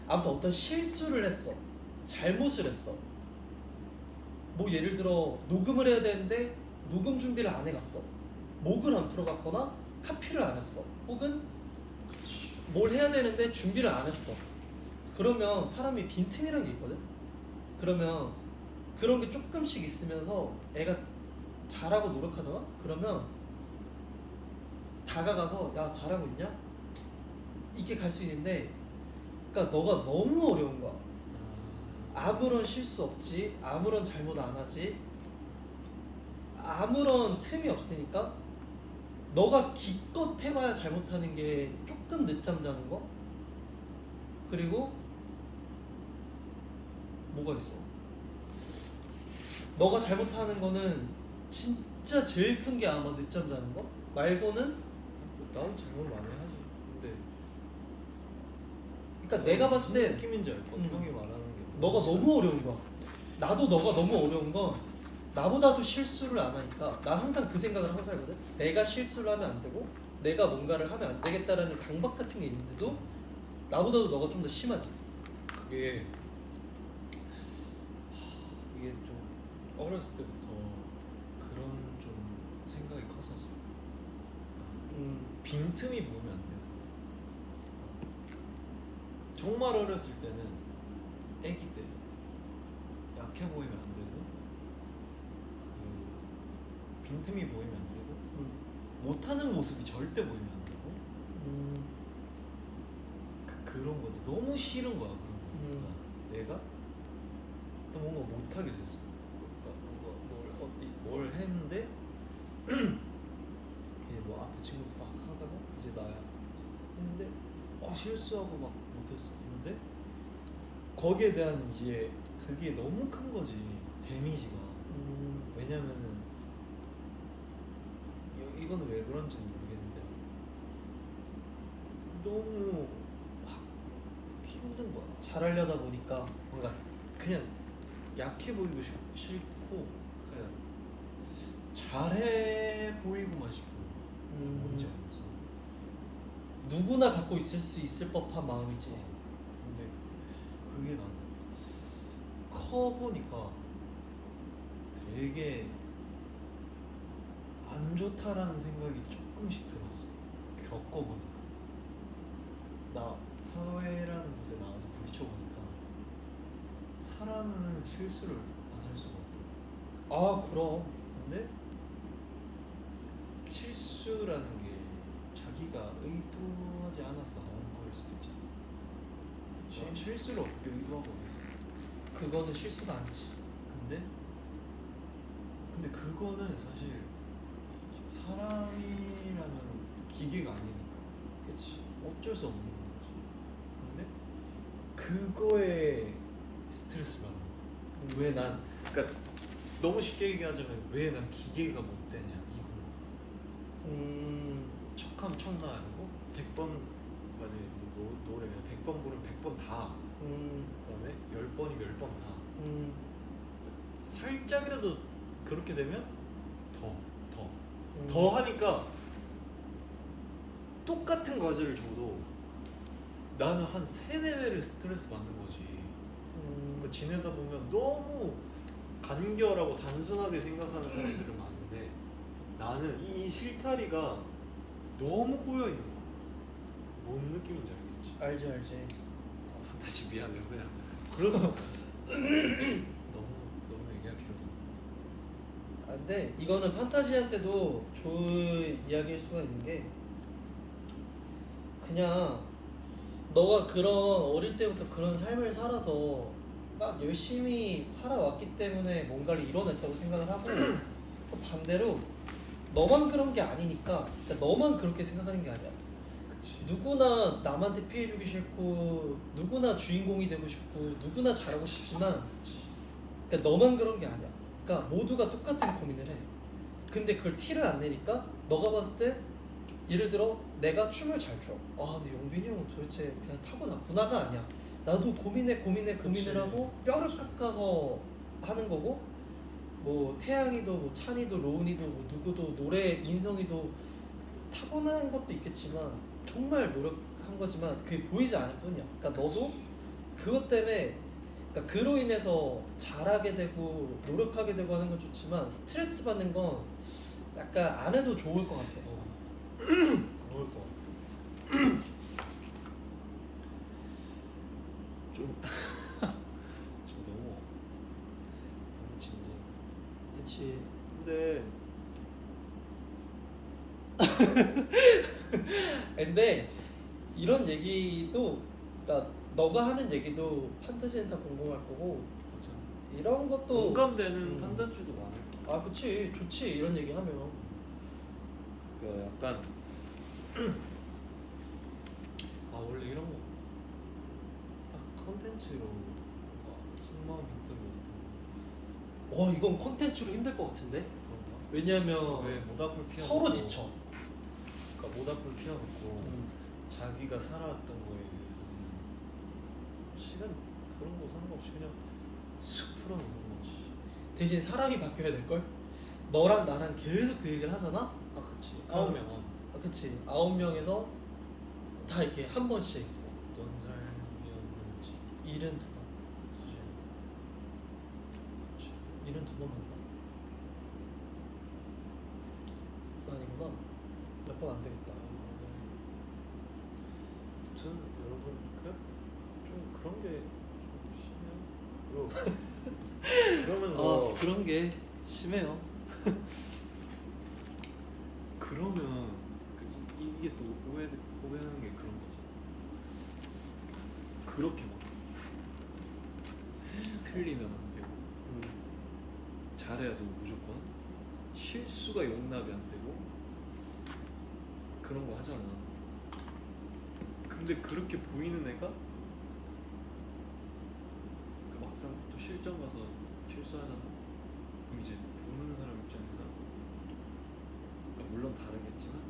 아무튼 어떤 실수를 했어. 잘못을 했어. 뭐 예를 들어 녹음을 해야 되는데 녹음 준비를 안 해갔어. 목을 안 풀어갔거나 카피를 안 했어. 혹은 뭘 해야 되는데 준비를 안 했어. 그러면 사람이 빈틈이라는 게 있거든. 그러면 그런 게 조금씩 있으면서 애가 잘하고 노력하잖아. 그러면 다가가서 야 잘하고 있냐? 이렇게 갈 수 있는데, 그러니까 너가 너무 어려운 거야. 아무런 실수 없지, 아무런 잘못 안 하지, 아무런 틈이 없으니까 너가 기껏 해봐야 잘못하는 게 조금 늦잠 자는 거. 그리고 뭐가 있어? 너가 잘못하는 거는 진짜 제일 큰 게 아마 늦잠 자는 거 말고는. 나도 잘못 많이 하지. 근데 그러니까 내가 봤을 무슨 때 느낌인지 알 것 같아. 형이 말하는 게. 너가 너무 어려운 거야. 나도 너가 너무 어려운 건 나보다도 실수를 안 하니까 난 항상 그 생각을 하고 살거든. 내가 실수를 하면 안 되고 내가 뭔가를 하면 안 되겠다라는 강박 같은 게 있는데도 나보다도 너가 좀 더 심하지. 그게 이게 좀 어렸을 때부터 그런 좀 생각이 컸었어. 빈틈이 보이면 안 돼. 정말 어렸을 때는 애기 때 약해 보이면 안 되고, 그 빈틈이 보이면 안 되고, 못하는 모습이 절대 보이면 안 되고, 그런 거지. 너무 싫은 거야 그런 거. 그러니까 내가 또 뭔가 못하게 됐어. 그러니까 뭔가 뭘 했는데 이제 뭐 앞에 친구도 막 하다가 이제 나야 했는데 실수하고 막 못했어. 근데 거기에 대한 이제 그게 너무 큰 거지, 데미지가. 왜냐면은 이거는 왜 그런지는 모르겠는데 너무 막 힘든 거야. 잘하려다 보니까. 뭔가 그냥 약해 보이고 싫고 그냥 잘해 보이고만 싶은 거야. 뭔지 알겠어? 누구나 갖고 있을 수 있을 법한 마음이지. 근데 그게 나는 커 보니까 되게 안 좋다라는 생각이 조금씩 들었어. 겪어보니까. 나 사회라는 곳에 나와서 부딪혀보니까 사람은 실수를 안 할 수가 없다. 아 그럼. 근데 실수라는 게 자기가 의도하지 않아서 나오는 거일 수도 있잖아. 그치. 실수를 어떻게 의도하고 있어? 그거는 실수가 아니지. 근데 그거는 사실 사람이라는 기계가 아니니까 그치. 어쩔 수 없는 거지. 근데 그거에 스트레스 받는 거야. 왜 난, 그러니까 너무 쉽게 얘기하자면 왜 난 기계가 못 되냐 이거. 척하면 척나가고 100번 만약에 노래 100번 부르면 100번 다. 그다음에 10번이면 10번 다. 살짝이라도 그렇게 되면 더 하니까 똑같은 과제를 줘도 나는 한 3-4배를 스트레스 받는 거지. 그 지내다 보면 너무 간결하고 단순하게 생각하는 사람들은 많은데 나는 이 실타리가 너무 꼬여 있는 거야. 뭔 느낌인지 알겠지? 알지. 판타지 미안해 그냥 그러다 너무 얘기할 필요도 없고. 아, 근데 이거는 판타지한테도 좋은 이야기일 수가 있는 게, 그냥 너가 그런 어릴 때부터 그런 삶을 살아서 딱 열심히 살아왔기 때문에 뭔가를 이뤄냈다고 생각을 하고, 또 반대로 너만 그런 게 아니니까, 그러니까 너만 그렇게 생각하는 게 아니야. 그치. 누구나 남한테 피해주기 싫고 누구나 주인공이 되고 싶고 누구나 잘하고 싶지만 그러니까 너만 그런 게 아니야. 그러니까 모두가 똑같은 고민을 해. 근데 그걸 티를 안 내니까 너가 봤을 때 예를 들어 내가 춤을 잘 춰. 아 근데 용빈이 형은 도대체 그냥 타고났구나가 아니야. 나도 고민을 그치. 하고 뼈를 깎아서 하는 거고 뭐 태양이도 뭐 찬이도 로운이도 뭐 누구도 노래 인성이도 타고난 것도 있겠지만 정말 노력한 거지만 그게 보이지 않을 뿐이야. 그러니까 너도 그것 때문에 그러니까 그로 인해서 잘하게 되고 노력하게 되고 하는 건 좋지만 스트레스 받는 건 약간 안 해도 좋을 것 같아. 그럴 것 같아. 좀, 좀 너무 진지해. 그렇지. 근데 근데 이런 얘기도 그러니까 너가 하는 얘기도 판타지는 다 공감할 거고 맞아. 이런 것도 공감되는 판단지도 많을 거야. 아 그치 좋지 이런 얘기 하면 그러니까 약간 아 원래 이런 거 딱 컨텐츠로 속마음 힘든 거 같은 이건 콘텐츠로 힘들 것 같은데 그런가? 왜냐면 왜 모닥불 피워놓고 서로 지쳐 그러니까 모닥불 피워놓고 자기가 살아왔던 거에 대해서는 시간 그런 거 상관없이 그냥 슥 풀어놓는 거지. 대신 사람이 바뀌어야 될걸 너랑 나랑 계속 그 얘기를 하잖아 아 그치. 어. 9명 아, 그치 9명에서 다 이렇게 한 번씩 어떤 삶이었는지. 72번 그치. 72번 만나 아니구나 몇 번 안 되겠다 아무튼 여러분 좀 그런 게 좀 심해요. 그러면서 그런 게 심해요. 그러면 이게 또 오해하는 게 그런 거잖아. 그렇게 막 틀리면 안 되고 잘해야 되고 무조건 실수가 용납이 안 되고 그런 거 하잖아. 근데 그렇게 보이는 애가 그 막상 또 실전 가서 실수하잖아. 그럼 이제 보는 사람 입장에서 물론 다르겠지만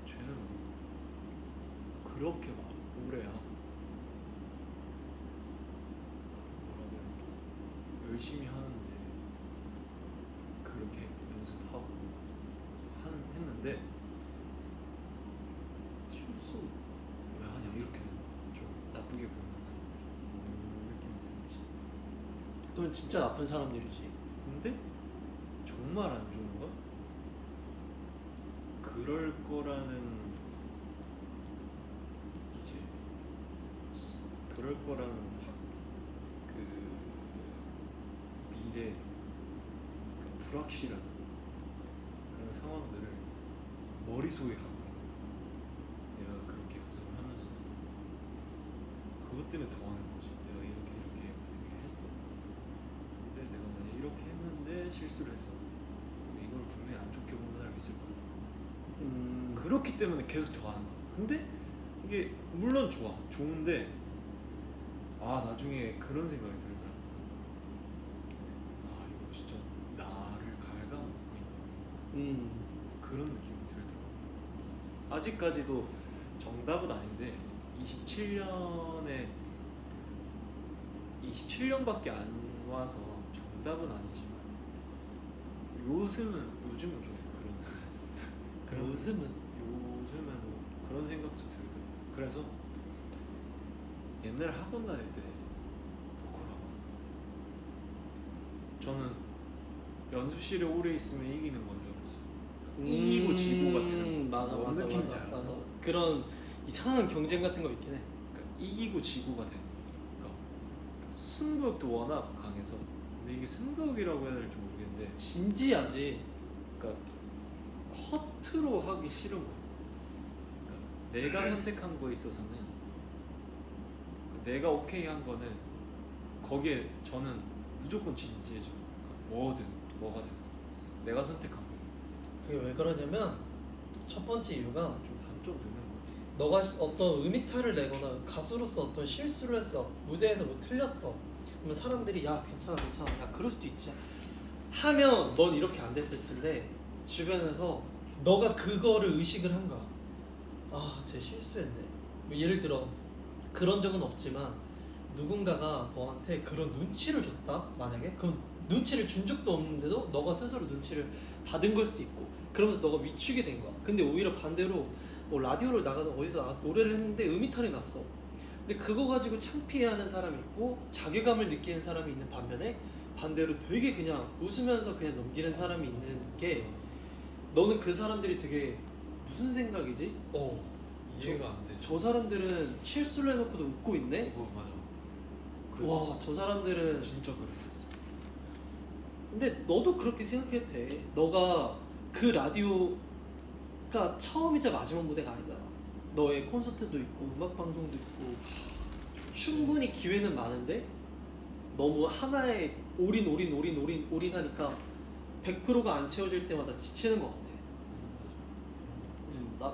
쟤는 뭐 그렇게 막 오래 하고 뭐라고 해야 되지? 열심히 하는데 그렇게 연습하고 했는데 실수 왜 하냐 이렇게 되는 거야. 좀 나쁘게 보는 사람들 뭔 느낌인지 알지? 그건 진짜 나쁜 사람들이지. 근데 정말 안 좋은 건 그럴 거라는 이제 그럴 거라는 그 미래 그 불확실한 그런 상황들을 머릿속에 갖고 있는 거야. 내가 그렇게 연습을 하면서 그것 때문에 더 하는 거지. 내가 이렇게 했어. 근데 내가 만약 이렇게 했는데 실수를 했어. 그럼 이걸 분명히 안 좋게 보는 사람이 있을 거야. 그렇기 때문에 계속 더 하는 거야. 근데 이게 물론 좋은데 나중에 그런 생각이 들더라고. 이거 진짜 나를 갉아먹고 있는 그런 느낌이 들더라고. 아직까지도 정답은 아닌데 27년밖에 안 와서 정답은 아니지만 요즘은 좀 그런 요즘은 뭐 그런 생각도 들더라고. 그래서 옛날에 학원 다닐 때 뭐라고 저는 연습실에 오래 있으면 이기는 건 줄 알았어요. 이기고 지고가 되는 맞아 뭔 맞아 느낌인지 맞아 알아? 맞아 그런 이상한 경쟁 같은 거 있긴 해. 그러니까 이기고 지고가 되는 거니까 승부욕도 워낙 강해서 근데 이게 승부욕이라고 해야 될지 모르겠는데 진지하지. 그러니까 허투루 하기 싫은 거야. 그러니까 내가 선택한 거에 있어서는 내가 오케이 한 거는 거기에 저는 무조건 진지해져. 그러니까 뭐가 됐든 내가 선택한 거. 그게 왜 그러냐면 첫 번째 이유가 좀 단점 되는 거 같아. 너가 어떤 음이탈을 내거나 가수로서 어떤 실수를 했어 무대에서 뭐 틀렸어 그러면 사람들이 야 괜찮아 괜찮아 야 그럴 수도 있지 하면 넌 이렇게 안 됐을 텐데 주변에서 너가 그거를 의식을 한 거야. 쟤 실수했네. 뭐 예를 들어 그런 적은 없지만 누군가가 너한테 그런 눈치를 줬다 만약에 그럼 눈치를 준 적도 없는데도 너가 스스로 눈치를 받은 걸 수도 있고 그러면서 너가 위축이 된 거야. 근데 오히려 반대로 뭐 라디오를 나가서 어디서 노래를 했는데 음이탈이 났어. 근데 그거 가지고 창피해하는 사람이 있고 자괴감을 느끼는 사람이 있는 반면에 반대로 되게 그냥 웃으면서 그냥 넘기는 사람이 있는 게 너는 그 사람들이 되게 무슨 생각이지? 이해가 안 되죠. 저 사람들은 실수를 해놓고도 웃고 있네? 맞아. 와, 그랬었어. 저 사람들은 진짜 그랬었어. 근데 너도 그렇게 생각해도 돼. 너가 그 라디오가 처음이자 마지막 무대가 아니잖아. 너의 콘서트도 있고 음악 방송도 있고 충분히 기회는 많은데 너무 하나에 올인하니까 100%가 안 채워질 때마다 지치는 것 같아.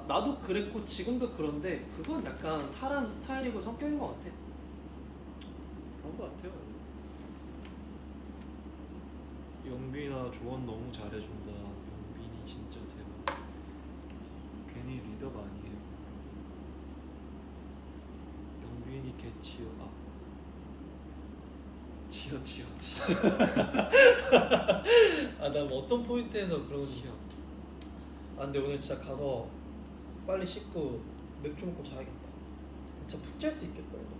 나도 그랬고 지금도 그런데 그건 약간 사람 스타일이고 성격인 것 같아. 그런 거 같아요. 영빈아 조언 너무 잘해준다. 영빈이 진짜 대박. 괜히 리더가 아니에요. 영빈이 개치여. 치여. 나 뭐 어떤 포인트에서 그런 치여. 근데 오늘 진짜 가서 빨리 씻고 맥주 먹고 자야겠다. 진짜 푹 잘 수 있겠다 이거.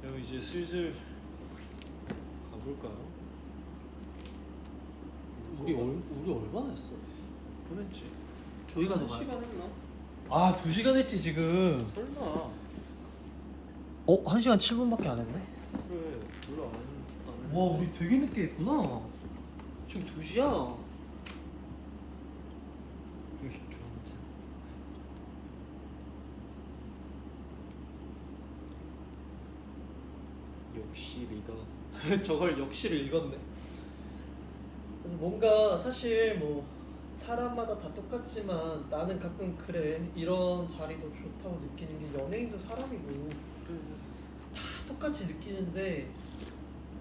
형 이제 슬슬 가볼까요? 우리 얼마나 했어? 보냈지. 저희 가서 한 시간 했나? 2시간 했지 지금. 설마. 1시간 7분밖에 안 했네. 그래 별로 안 했는데. 와 우리 되게 늦게 했구나. 지금 2시야. 맥주 한 잔. 역시 리더. 저걸 역시를 읽었네. 그래서 뭔가 사실 뭐 사람마다 다 똑같지만 나는 가끔 그래 이런 자리도 좋다고 느끼는 게 연예인도 사람이고 다 똑같이 느끼는데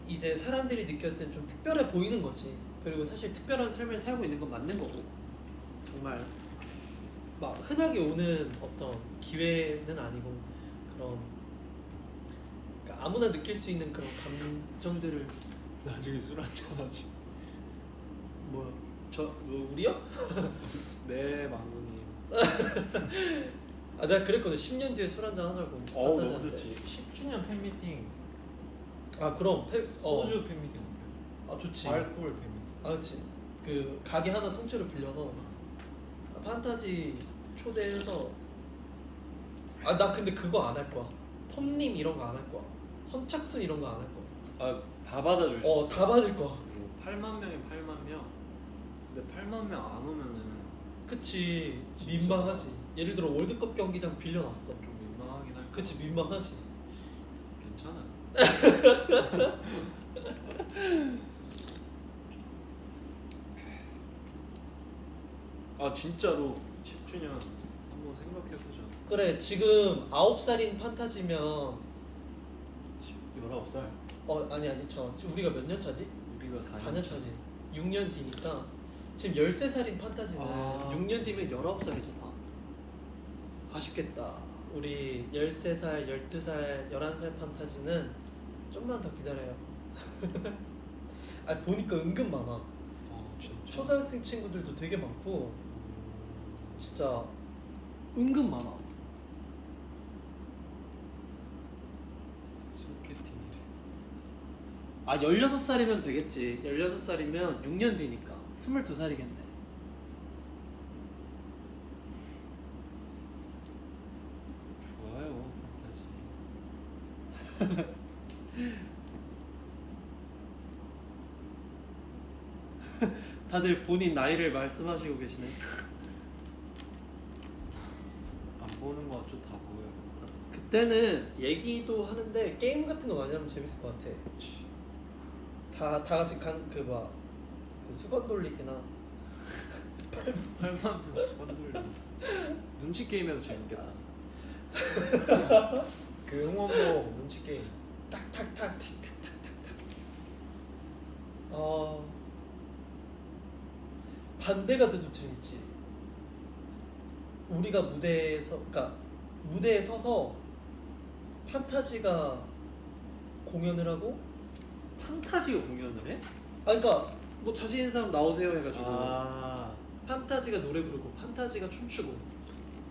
이제 사람들이 느꼈을 땐 좀 특별해 보이는 거지. 그리고 사실 특별한 삶을 살고 있는 건 맞는 거고 정말 막 흔하게 오는 어떤 기회는 아니고 그런 그러니까 아무나 느낄 수 있는 그런 감정들을 나중에 술 한잔 하지. 우리요? 네 망구님. 내가 그랬거든. 10년 뒤에 술 한잔 하자고. 너무 판타지한테. 좋지. 10주년 팬미팅. 그럼 소주 팬미팅 어때요? 좋지. 알코올 팬미팅. 그렇지. 그 가게 하나 통째로 빌려서 판타지 초대해서 나 근데 그거 안 할 거야. 펌님 이런 거 안 할 거야. 선착순 이런 거 안 할 거야. 다 받아줄 수 있어. 다 받을 거야. 8만 명이 8만 명. 근데 8만 명 안 오면은 그치. 진짜. 민망하지. 예를 들어 월드컵 경기장 빌려놨어. 좀 민망하긴 할. 그치 민망하지. 괜찮아. 진짜로 10주년 한번 생각해보자. 그래 지금 9살인 판타지면 19살. 아니 우리가 몇 년 차지? 우리가 4년 차지. 6년 뒤니까 지금 13살인 판타지는 6년 뒤면 19살이잖아. 아쉽겠다. 우리 13살, 12살, 11살 판타지는 좀만 더 기다려요. 보니까 은근 많아. 진짜. 초등학생 친구들도 되게 많고 진짜 은근 많아. 소개팅이래. 16살이면 되겠지. 16살이면 6년 뒤니까 22살이겠네. 좋아요 판타지. 다들 본인 나이를 말씀하시고 계시네. 안 보는 거 좀 다 보여요. 그때는 얘기도 하는데 게임 같은 거 많이 하면 재밌을 것 같아. 다 같이 그 수건 돌리기나 8만 명 수건 돌리. 눈치 게임에도 재밌겠다. 그 응원봉 눈치 게임. 딱 탁탁 틱탁탁탁탁. 반대가 더 재밌지. 우리가 무대에서, 그러니까 무대에 서서 판타지가 공연을 하고, 판타지가 공연을 해? 그러니까 뭐 자신 있는 사람 나오세요 해가지고 아 판타지가 노래 부르고, 판타지가 춤추고,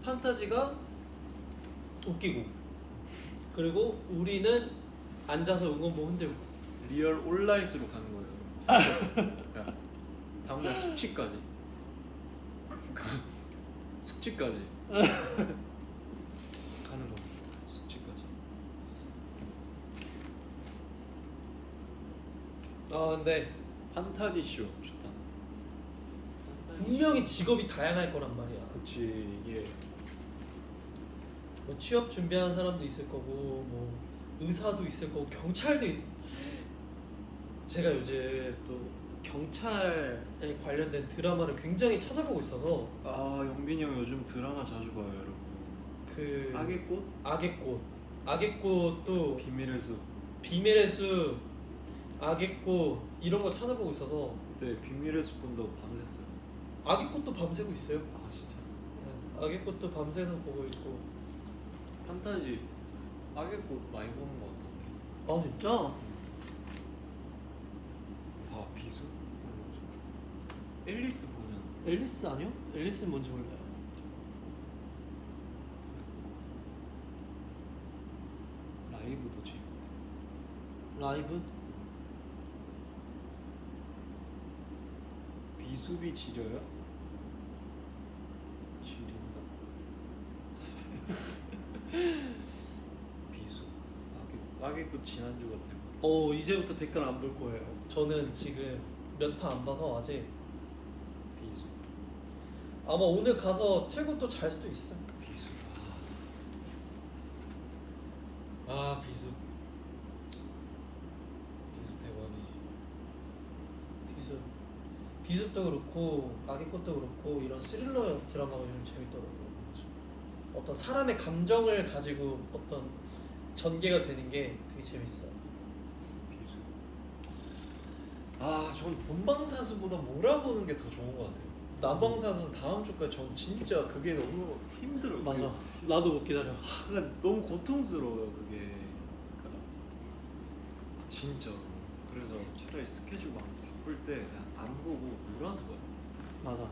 판타지가 웃기고, 그리고 우리는 앉아서 응원봉 흔들고. 리얼 온라인으로 가는 거예요. 그러니까 다음날 숙취까지. 숙취까지. 가는 거. 숙취까지. 근데 판타지 쇼 좋다. 분명히 직업이 다양할 거란 말이야. 그렇지 이게 뭐 취업 준비하는 사람도 있을 거고, 뭐 의사도 있을 거고, 경찰도 제가 요즘 또 경찰에 관련된 드라마를 굉장히 찾아보고 있어서 아 영빈이 형 요즘 드라마 자주 봐요 여러분. 그 악의 꽃? 악의 꽃도 비밀의 숲. 비밀의 숲, 악의 꽃 이런 거 찾아보고 있어서 그때 비밀의 숲 본다고 밤샜어요. 악의 꽃도 밤새고 있어요. 아 진짜. 악의 꽃도 밤새서 보고 있고. 판타지 악의 꽃 많이 보는 것 같던데. 아 진짜? 아 비수? 앨리스 보면 앨리스 아니요? 앨리스는 뭔지 몰라요. 라이브도 재밌대. 라이브? 비수비 지려요? 지린다. 비수. 악의 꽃 지난주 같아요. 이제부터 댓글 안 볼 거예요. 저는 지금 몇 화 안 봐서 아직. 비수. 아마 오늘 가서 틀고 또 잘 수도 있어. 비수. 비수 대박이지. 비습도 그렇고 악의 꽃도 그렇고 이런 스릴러 드라마가 요즘 재밌더라고요. 어떤 사람의 감정을 가지고 어떤 전개가 되는 게 되게 재밌어요. 비수. 전 본방사수보다 몰아보는 게 더 좋은 것 같아요. 본방사수는 다음 주까지 전 진짜 그게 너무 힘들어요. 맞아. 나도 못 기다려. 그러니까 너무 고통스러워요 그게. 그러니까 진짜. 그래서 차라리 스케줄 막 바쁠 때 그냥 안 보고 몰아서 봐요. 맞아.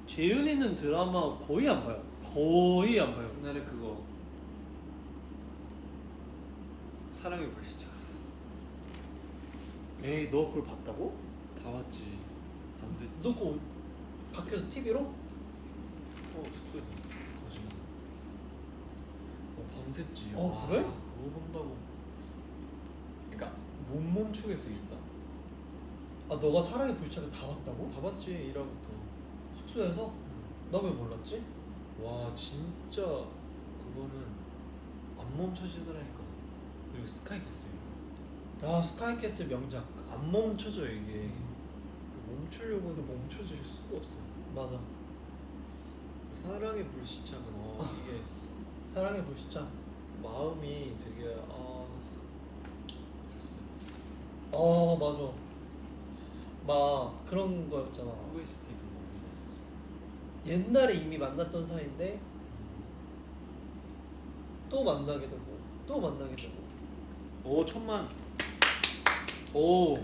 재윤이는 드라마 거의 안 봐요. 거의 안 봐요. 옛날에 그거 사랑의 불시착 에이, 너 그걸 봤다고? 다 봤지. 밤새. 너 그거 밖에서 TV로? 숙소에서 거짓말. 밤샜지. 그래? 그거 본다고. 그러니까 못 멈추겠어 일단. 너가 사랑의 불시착을 다 봤다고? 다 봤지 1화부터. 숙소에서? 나 왜 몰랐지? 와 진짜 그거는 안 멈춰지더라니까. 그리고 스카이캐슬 스카이캐슬 명작. 안 멈춰져 이게. 멈추려고 해도 멈춰질 수가 없어. 맞아. 사랑의 불시착은 이게 사랑의 불시착. 마음이 되게 글쎄. 맞아. 막 그런 거였잖아. OST도 너무 좋았어. 옛날에 이미 만났던 사이인데 또 만나게 되고 또 만나게 되고. 오 1000만. 오.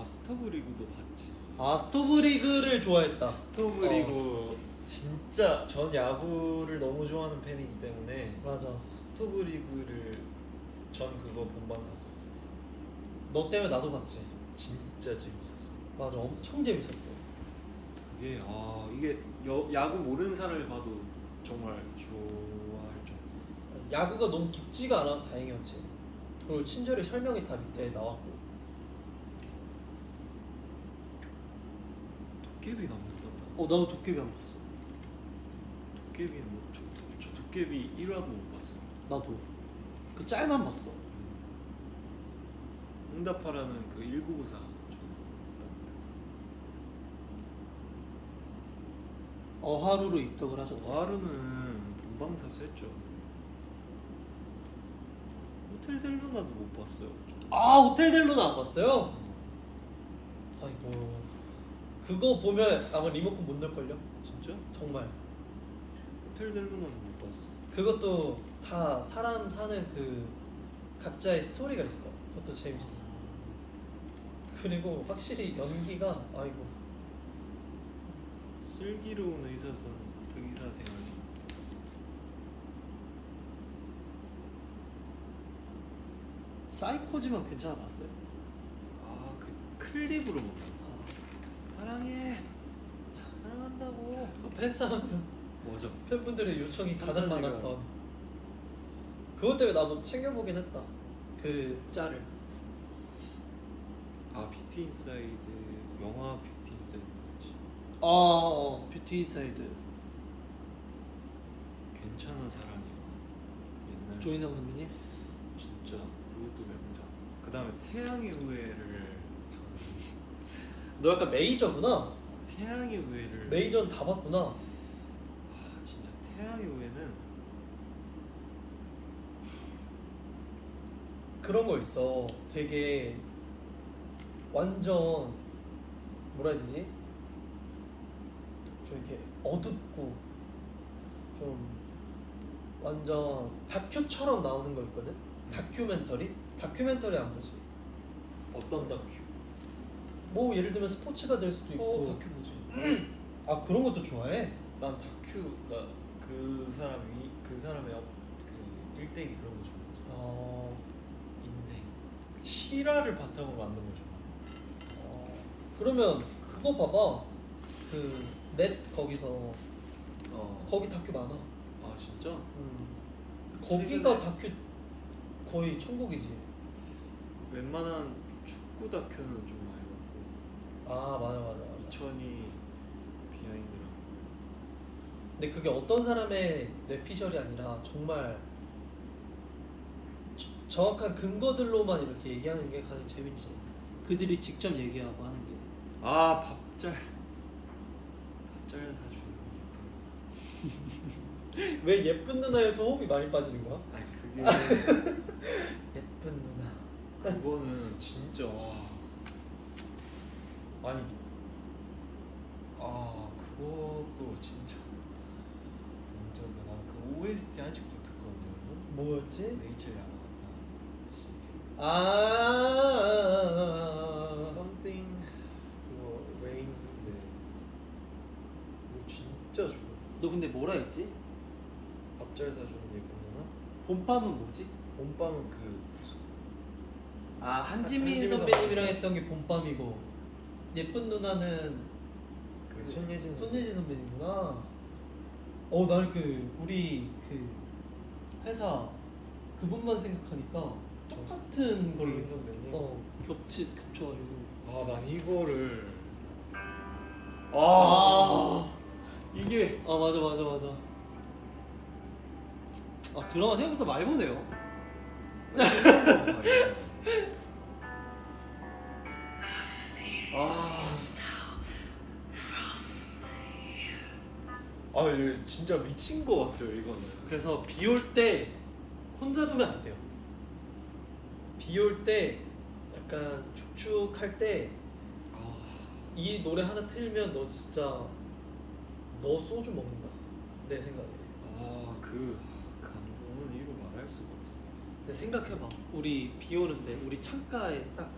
스토브 리그도 봤지. 스토브 리그를 좋아했다. 스토브 리그 진짜 전 야구를 너무 좋아하는 팬이기 때문에 맞아. 스토브 리그를 전 그거 본방사수였었어. 너 때문에 나도 봤지. 진짜 재밌었어. 맞아. 엄청 재밌었어. 이게 이게 야구 모르는 사람이 봐도 정말 좋아할 정도. 야구가 너무 깊지가 않아서 다행이었지. 그리고 친절히 설명이 다 밑에 나왔고. 도깨비 나못 봤다. 나도 도깨비 안 봤어. 도깨비는 저 도깨비 1화도 못 봤어요. 나도 그 짤만 봤어. 응답하라는 그 1994. 어하루로 입덕을 하셨다. 와루는 본방사수 했죠. 호텔 델루나도 못 봤어요. 아 호텔 델루나 안 봤어요? 아이고 그거 보면 아마 리모컨 못 넣을걸요? 진짜? 정말 호텔 델루나는 못 봤어. 그것도 다 사람 사는 그 각자의 스토리가 있어. 그것도 재밌어. 그리고 확실히 연기가 아이고 슬기로운 의사생활 못 봤어. 사이코지만 괜찮아 봤어요. 아그 클립으로 못 봤어. 사랑해. 사랑한다고. 팬싸움 맞아. 팬분들의 요청이 가장 판타지가- 많았던 그것 때문에 나도 챙겨보긴 했다. 그 짤을. 아 뷰티 인사이드 영화 뷰티 인사이드 맞지? 뷰티 인사이드 괜찮은 사랑이요. 옛날 조인성 선배님. 진짜 그것도 명작. 그 다음에 태양의 후예를 너 약간 메이저구나. 태양의 후예를 메이저는 다 봤구나. 아 진짜 태양의 후예는 그런 거 있어. 되게 완전 뭐라 해야 되지? 좀 이렇게 어둡고 좀 완전 다큐처럼 나오는 거 있거든. 다큐멘터리? 다큐멘터리 안 보지. 어떤 다큐? 뭐 예를 들면 스포츠가 될 수도 있고. 다큐 보지. 아 그런 것도 좋아해? 난 다큐가 그 사람의 그 일대기 그런 거 좋아하지. 어, 인생 실화를 바탕으로 만든 거 좋아. 그러면 그거 봐봐. 그 넷 거기서 거기 다큐 많아. 아 진짜? 거기가 다큐 거의 천국이지. 웬만한 축구 다큐는 좀 많이 봤고 아 맞아. 2002 비하인드랑 근데 그게 어떤 사람의 뇌피셜이 아니라 정말 정확한 근거들로만 이렇게 얘기하는 게 가장 재밌지. 그들이 직접 얘기하고 하는 게. 아 밥잘 사주는 예쁜. 왜 예쁜 누나에서 호흡이 많이 빠지는 거야? 아니 그게 예쁜 누나. 그거는 진짜 아니 그것도 진짜 완전 난그 OST 아직도 듣거든요. 뭐였지? 네이처 야마가타 아. Something 그거 레인인데 이거 진짜 좋아. 너 근데 뭐라 했지? 밥 잘 사주는 예쁜 누나? 봄밤은 뭐지? 봄밤은 그 무슨 아 한지민 한지민 선배님이랑 선배님이랑 했던 게 봄밤이고 예쁜 누나는 그 손예진 손예진 선배님구나. 나는 그 우리 그 회사 그분만 생각하니까 똑같은 걸로 이민 선배님? 겹쳐가지고. 난 이거를 이게 맞아. 드라마 생각보다 많이 보네요. 이거 진짜 미친 거 같아요 이거는. 그래서 비 올 때 혼자 두면 안 돼요. 비 올 때 약간 축축할 때 이 노래 하나 틀면 너 진짜 너 소주 먹는다 내 생각에. 그 감동은 이루 말할 수가 없어. 근데 생각해봐. 우리 비 오는데 우리 창가에 딱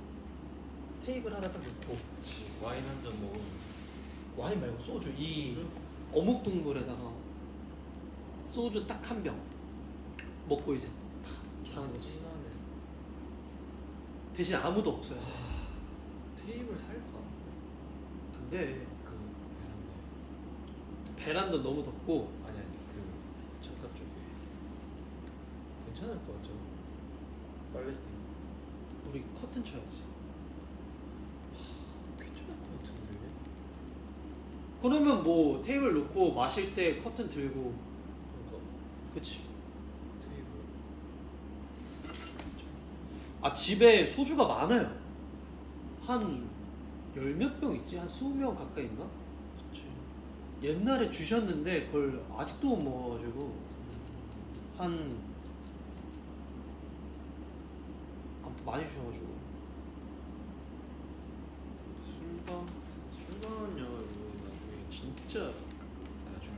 테이블 하나 딱 놓고 그치, 와인 한 잔 먹으면 와인 말고 소주 이 소주? 어묵 국물에다가 소주 딱 한 병 먹고 이제 탁 자는 거지. 진하네. 대신 아무도 없어요. 테이블 살까? 근데 그 베란다 너무 덥고 아니 그 창가 쪽에 괜찮을 것 같죠? 빨래팀 우리 커튼 쳐야지. 괜찮을 것 같은데. 그러면 뭐 테이블 놓고 마실 때 커튼 들고 그치. 테이블. 아 집에 소주가 많아요. 한 열 몇 병 있지? 한 20명 가까이 있나? 그치. 옛날에 주셨는데 그걸 아직도 못 먹어가지고 한 아무튼 많이 주셔가지고 술방은요 여러분 나중에 진짜 나중에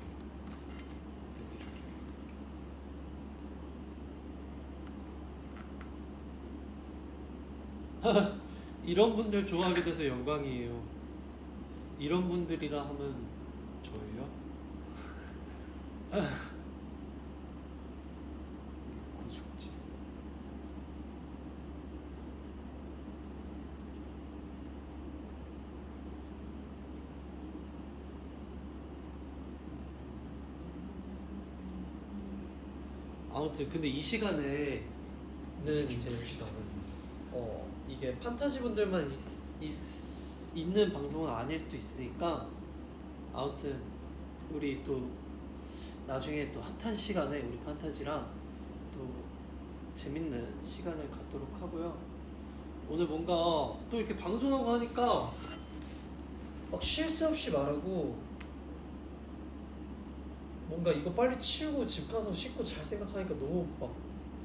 해드릴게요. 이런 분들 좋아하게 돼서 영광이에요. 이런 분들이라 하면 저희요? 고죽지. 아무튼 근데 이 시간에는 이제 이게 판타지 분들만 있는 방송은 아닐 수도 있으니까 아무튼 우리 또 나중에 또 핫한 시간에 우리 판타지랑 또 재밌는 시간을 갖도록 하고요. 오늘 뭔가 또 이렇게 방송하고 하니까 막 쉴 새 없이 말하고 뭔가 이거 빨리 치우고 집 가서 씻고 잘 생각하니까 너무 막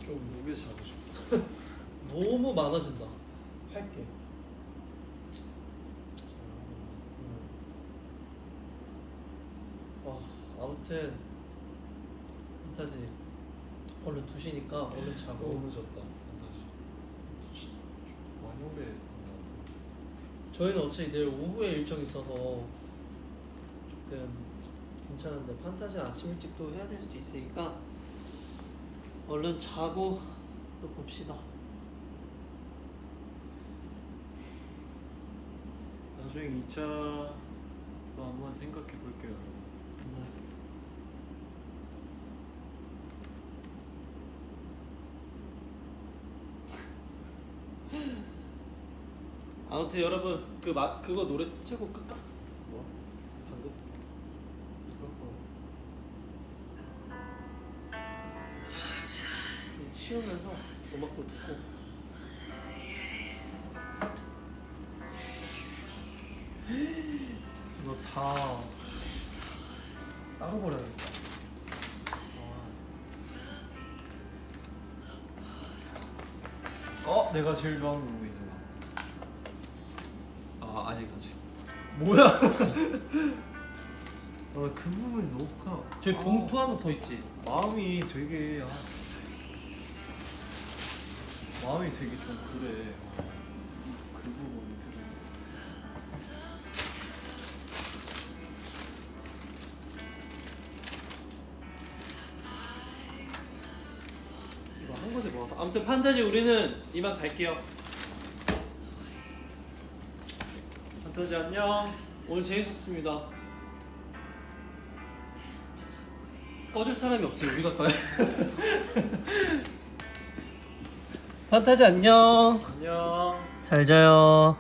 좀 여기서 자고 싶어. 너무 많아진다 할게. 아무튼 판타지 얼른 2시니까 얼른 자고. 너무 좋다. 다시 많이 오래 한것 같아. 저희는 어차피 내일 오후에 일정이 있어서 조금 괜찮은데 판타지는 아침 일찍 또 해야 될 수도 있으니까 얼른 자고 또 봅시다. 나중에 2차도 한번 생각해 볼게요. 네. 아무튼 여러분 그거 노래 틀고 끌까? 뭐? 방금 좀 치우면서 음악도 듣고. 이거 다 따로 버려야겠다. 내가 제일 좋아하는 부분이잖아. 아직. 뭐야? 그 부분이 너무 커. 저기 봉투 하나 더 있지? 마음이 되게 마음이 되게 좀 그래. 그 부분이 되게. 이거 한 곳에 모아서. 아무튼 판타지 우리는 이만 갈게요. 판타지 안녕. 오늘 재밌었습니다. 꺼줄 사람이 없어요. 우리가 꺼요. 판타지 안녕. 안녕. 잘 자요.